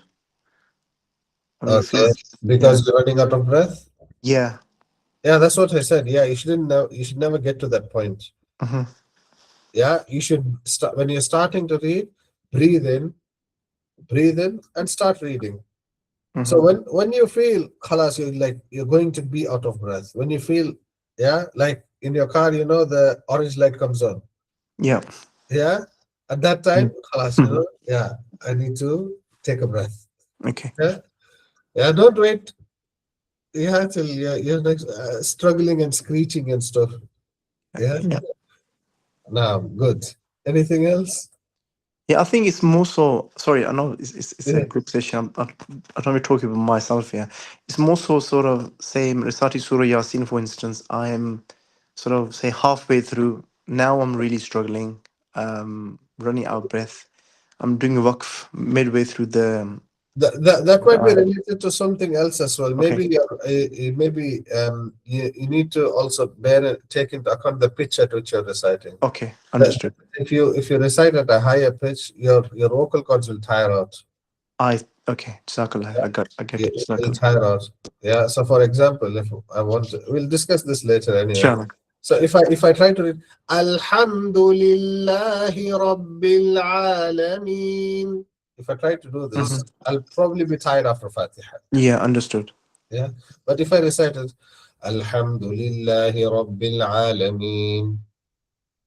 I mean, it Okay. feels, yeah, Because you're running out of breath? yeah. Yeah, that's what I said. Yeah, you shouldn't know, you should never get to that point. Hmm. Yeah, you should start when you're starting to read, breathe in, and start reading. So Hmm. when you feel khalas, you're like you're going to be out of breath. When you feel, yeah, like in your car, the orange light comes on. Yeah. Yeah, at that time, khalas, Mhm. yeah, I need to take a breath. Okay. Yeah, yeah, don't wait. Yeah, till you're like, struggling and screeching and stuff. Yeah, Yeah. now good. Anything else? Yeah, I think it's more so. Sorry, I know it's a Yeah. group session. I'm not talking about myself here. It's more so sort of same reciting Surah Yasin, for instance. I am sort of say halfway through. Now I'm really struggling, running out of breath. I'm doing waqf midway through That the might be ayah. related to something else as well. Okay. You need to also take into account the pitch at which you're reciting. Okay. That Understood. if you recite at a higher pitch, your vocal cords will tire out. Okay. Jazakallah. I get You it. will Jazakallah. tire out. Yeah. So for example, if I want to, we'll discuss this later anyway. Inshallah. So if I try to read Alhamdulillahi Rabbil Alameen, if I try to do this, Mhm. I'll probably be tired after Fatiha. Yeah. Understood. Yeah. But if I recite it, Alhamdulillahi Rabbil Alameen,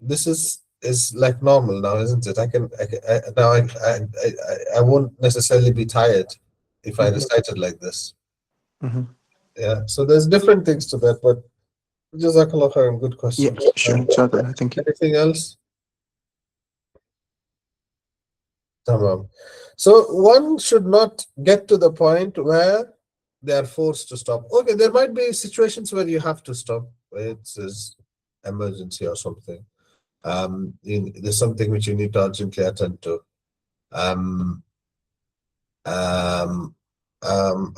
this is like normal now, isn't it? Now I won't necessarily be tired if I Mhm. recite it like this. Mhm. Yeah. So there's different things to that, but Jazakallah khairan, good Yeah. question. Sure. Jazakallah. Thank you. Anything else? Tamam. So one should not get to the point where they are forced to stop. Okay, there might be situations where you have to stop. It's emergency or something. There's something which you need to urgently attend to. Um, um,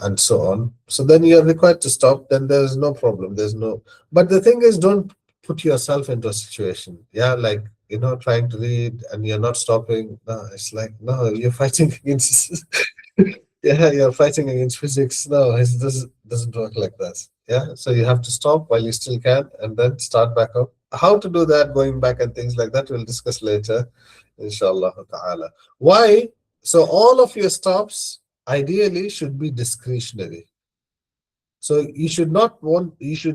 and so on. So then you're required to stop. Then there's no problem. But the thing is, don't put yourself into a situation. Yeah, like trying to read and you're not stopping. No, it's like no, you're fighting against. Yeah, you're fighting against physics. No, it doesn't work like that. Yeah, so you have to stop while you still can, and then start back up. How to do that, going back and things like that, we'll discuss later, inshallah ta'ala. Why? So all of your stops ideally should be discretionary. So you should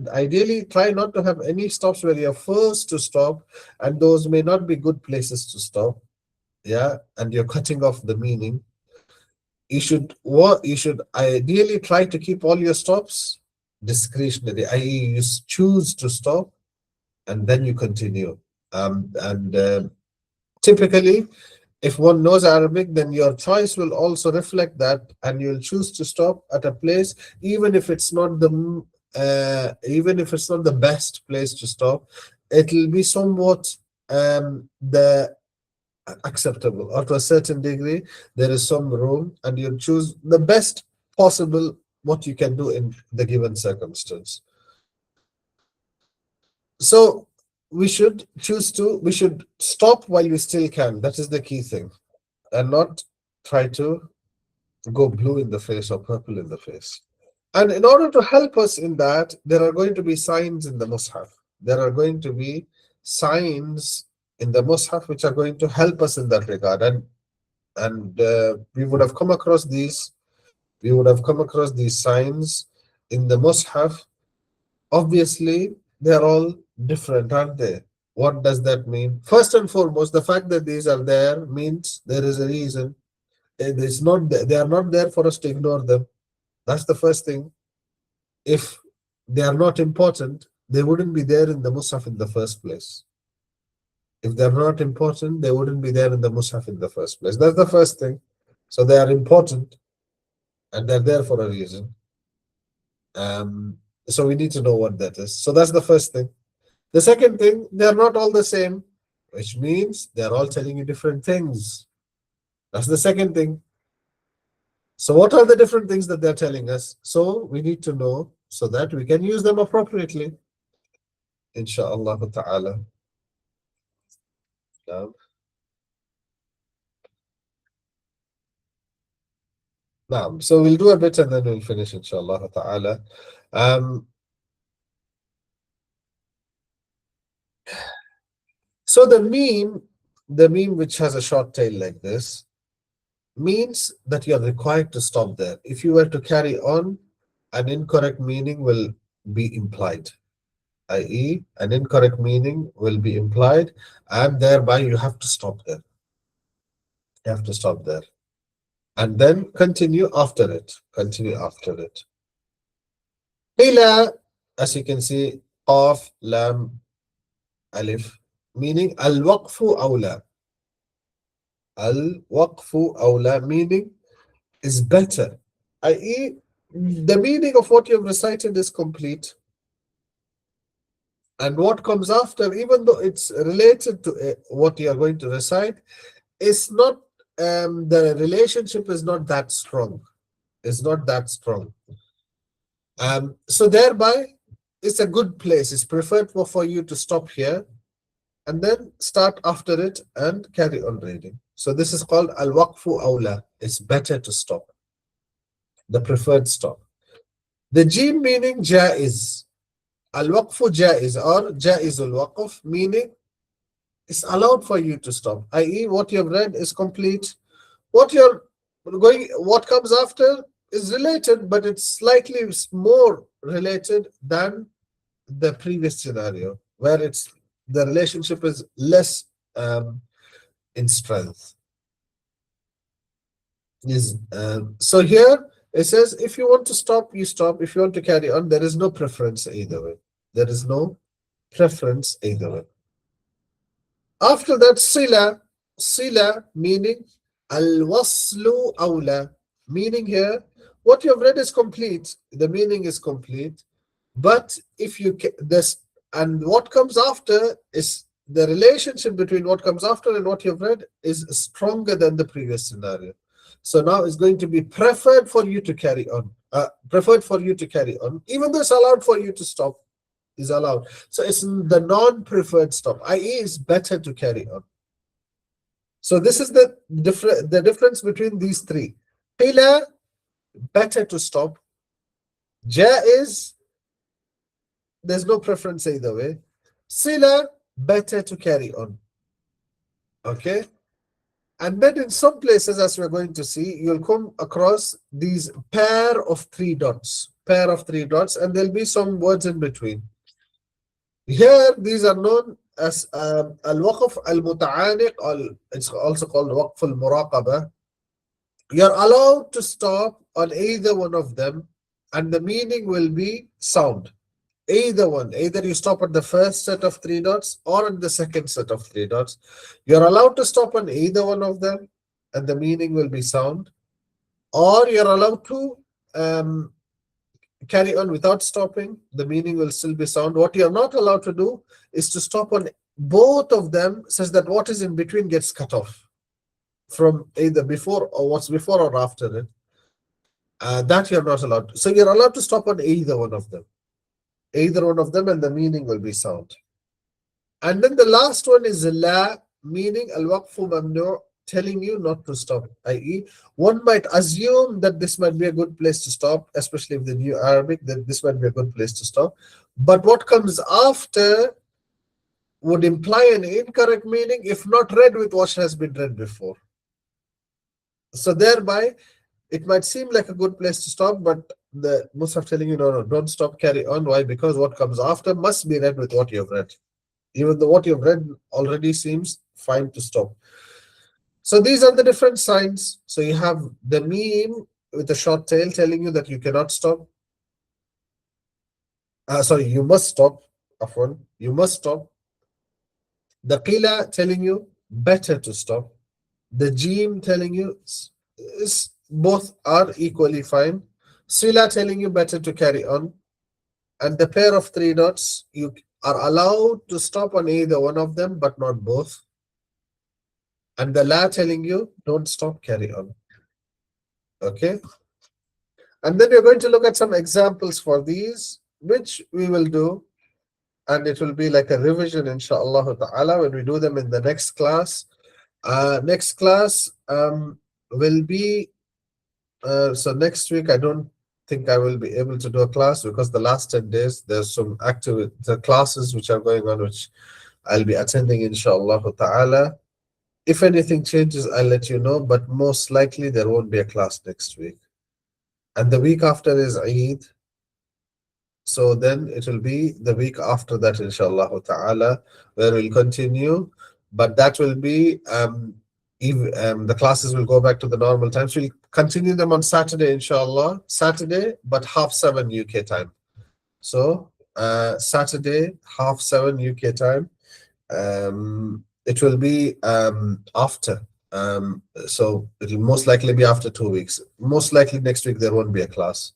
ideally try not to have any stops where you're forced to stop, and those may not be good places to stop. Yeah, and you're cutting off the meaning. You should ideally try to keep all your stops discretionary, i.e., you choose to stop and then you continue. And typically, if one knows Arabic, then your choice will also reflect that, and you'll choose to stop at a place, even if it's not the best place to stop. It'll be somewhat the acceptable, or to a certain degree, there is some room, and you choose the best possible what you can do in the given circumstance. So we should stop while we still can. That is the key thing, and not try to go blue in the face or purple in the face. And in order to help us in that, there are going to be signs in the Mus'haf. There are going to be signs in the Mus'haf which are going to help us in that regard. And we would have come across these. We would have come across these signs in the Mus'haf. Obviously, they're all different, aren't they? What does that mean? First and foremost, the fact that these are there means there is a reason. It is not. They are not there for us to ignore them. That's the first thing. If they are not important, they wouldn't be there in the Mus'haf in the first place. If they're not important, they wouldn't be there in the Mus'haf in the first place. That's the first thing. So they are important and they're there for a reason. So we need to know what that is. So that's the first thing. The second thing, they're not all the same, which means they're all telling you different things. That's the second thing. So what are the different things that they're telling us? So we need to know so that we can use them appropriately. Insha'Allah ta'ala. Now, so we'll do a bit and then we'll finish, inshallah ta'ala. So the meme which has a short tail like this, means that you're required to stop there. If you were to carry on, an incorrect meaning will be implied, i.e., an incorrect meaning will be implied, and thereby you have to stop there. You have to stop there. And then continue after it. Continue after it. Ila, as you can see, qaf, lam, alif, meaning al-waqfu awla. Al-waqfu awla, meaning is better, i.e., the meaning of what you've recited is complete. And what comes after, even though it's related to what you are going to recite, is not, the relationship is not that strong. It's not that strong. So thereby, it's a good place. It's preferred for you to stop here and then start after it and carry on reading. So this is called al-waqfu awla. It's better to stop. The preferred stop. The jim meaning jaiz. Al-waqfu jaiz or jaizul waqf, meaning it's allowed for you to stop, i.e., what you've read is complete. What comes after is related, but it's slightly more related than the previous scenario, where the relationship is less in strength. So here it says, if you want to stop, you stop. If you want to carry on, there is no preference either way. There is no preference either way. After that, sila meaning al-waslu awla, meaning here, what you have read is complete. The meaning is complete. But if you and what comes after is the relationship between what comes after and what you've read is stronger than the previous scenario. So now it's going to be preferred for you to carry on. Even though it's allowed for you to stop, is allowed. So it's the non-preferred stop, i.e., it's better to carry on. So this is the difference between these three. Qila, better to stop. Jaiz, there's no preference either way. Sila, better to carry on. Okay? And then in some places, as we're going to see, you'll come across these pair of three dots, and there'll be some words in between. Here, these are known as al-waqf al-muta'aniq, or it's also called waqf al-muraqabah. You're allowed to stop on either one of them, and the meaning will be sound. Either one, either you stop at the first set of three dots or at the second set of three dots. You're allowed to stop on either one of them, and the meaning will be sound. Or you're allowed to carry on without stopping, the meaning will still be sound. What you're not allowed to do is to stop on both of them, such that what is in between gets cut off from either before or what's before or after it. That you're not allowed. So you're allowed to stop on either one of them. Either one of them, and the meaning will be sound. And then the last one is la, meaning al-waqfu mamnu', telling you not to stop, i.e., one might assume that this might be a good place to stop, especially if they knew Arabic, that this might be a good place to stop. But what comes after would imply an incorrect meaning if not read with what has been read before. So thereby, it might seem like a good place to stop, but the Musaf telling you, no, don't stop, carry on. Why? Because what comes after must be read with what you've read. Even though what you've read already seems fine to stop. So these are the different signs. So you have the meme, with a short tail telling you that you cannot stop. Sorry, you must stop. Afwan, you must stop. The qila telling you better to stop. The jim telling you both are equally fine. Sila telling you better to carry on. And the pair of three dots, you are allowed to stop on either one of them, but not both. And the la telling you don't stop, carry on. Okay. And then we're going to look at some examples for these, which we will do. And it will be like a revision, inshallah ta'ala, when we do them in the next class. Next class will be, so next week, I don't think I will be able to do a class because the last 10 days, there's some the classes which are going on, which I'll be attending, inshallah ta'ala. If anything changes, I'll let you know, but most likely there won't be a class next week. And the week after is Eid. So then it will be the week after that, inshallah ta'ala, where we'll continue. But that will be, the classes will go back to the normal times. We'll continue them on Saturday, inshallah. Saturday, but 7:30 UK time. So Saturday, 7:30 UK time. It will be after. So it will most likely be after 2 weeks. Most likely next week there won't be a class.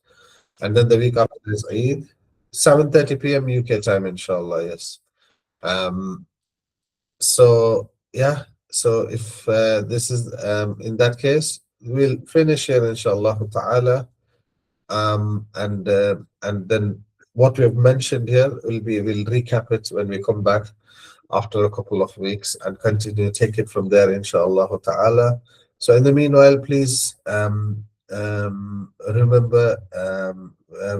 And then the week after is Eid. 7:30 p.m. UK time, inshallah, yes. So, yeah, so if this is, in that case, we'll finish here, inshallah ta'ala. And then what we have mentioned here we'll recap it when we come back after a couple of weeks and continue, take it from there, inshallah ta'ala. So in the meanwhile, please remember,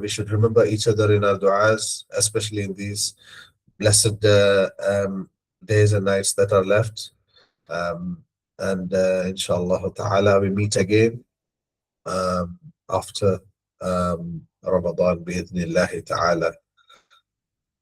we should remember each other in our du'as, especially in these blessed days and nights that are left. Inshallah ta'ala, we meet again after Ramadan bi'idhnillahi ta'ala.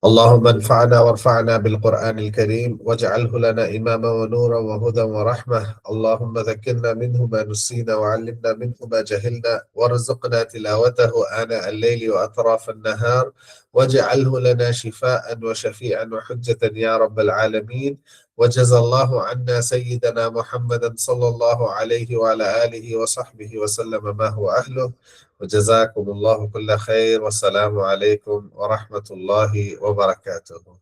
اللهم انفعنا وارفعنا بالقرآن الكريم واجعله لنا إماما ونورا وهدى ورحمة. اللهم ذكرنا منه ما نسينا وعلمنا منه ما جهلنا وارزقنا تلاوته آناء الليل وأطراف النهار واجعله لنا شفاء وشفيعا وحجة يا رب العالمين. وجزى الله عنا سيدنا محمدا صلى الله عليه وعلى آله وصحبه وسلم ما هو أهله. وجزاكم الله كل خير والسلام عليكم ورحمة الله وبركاته.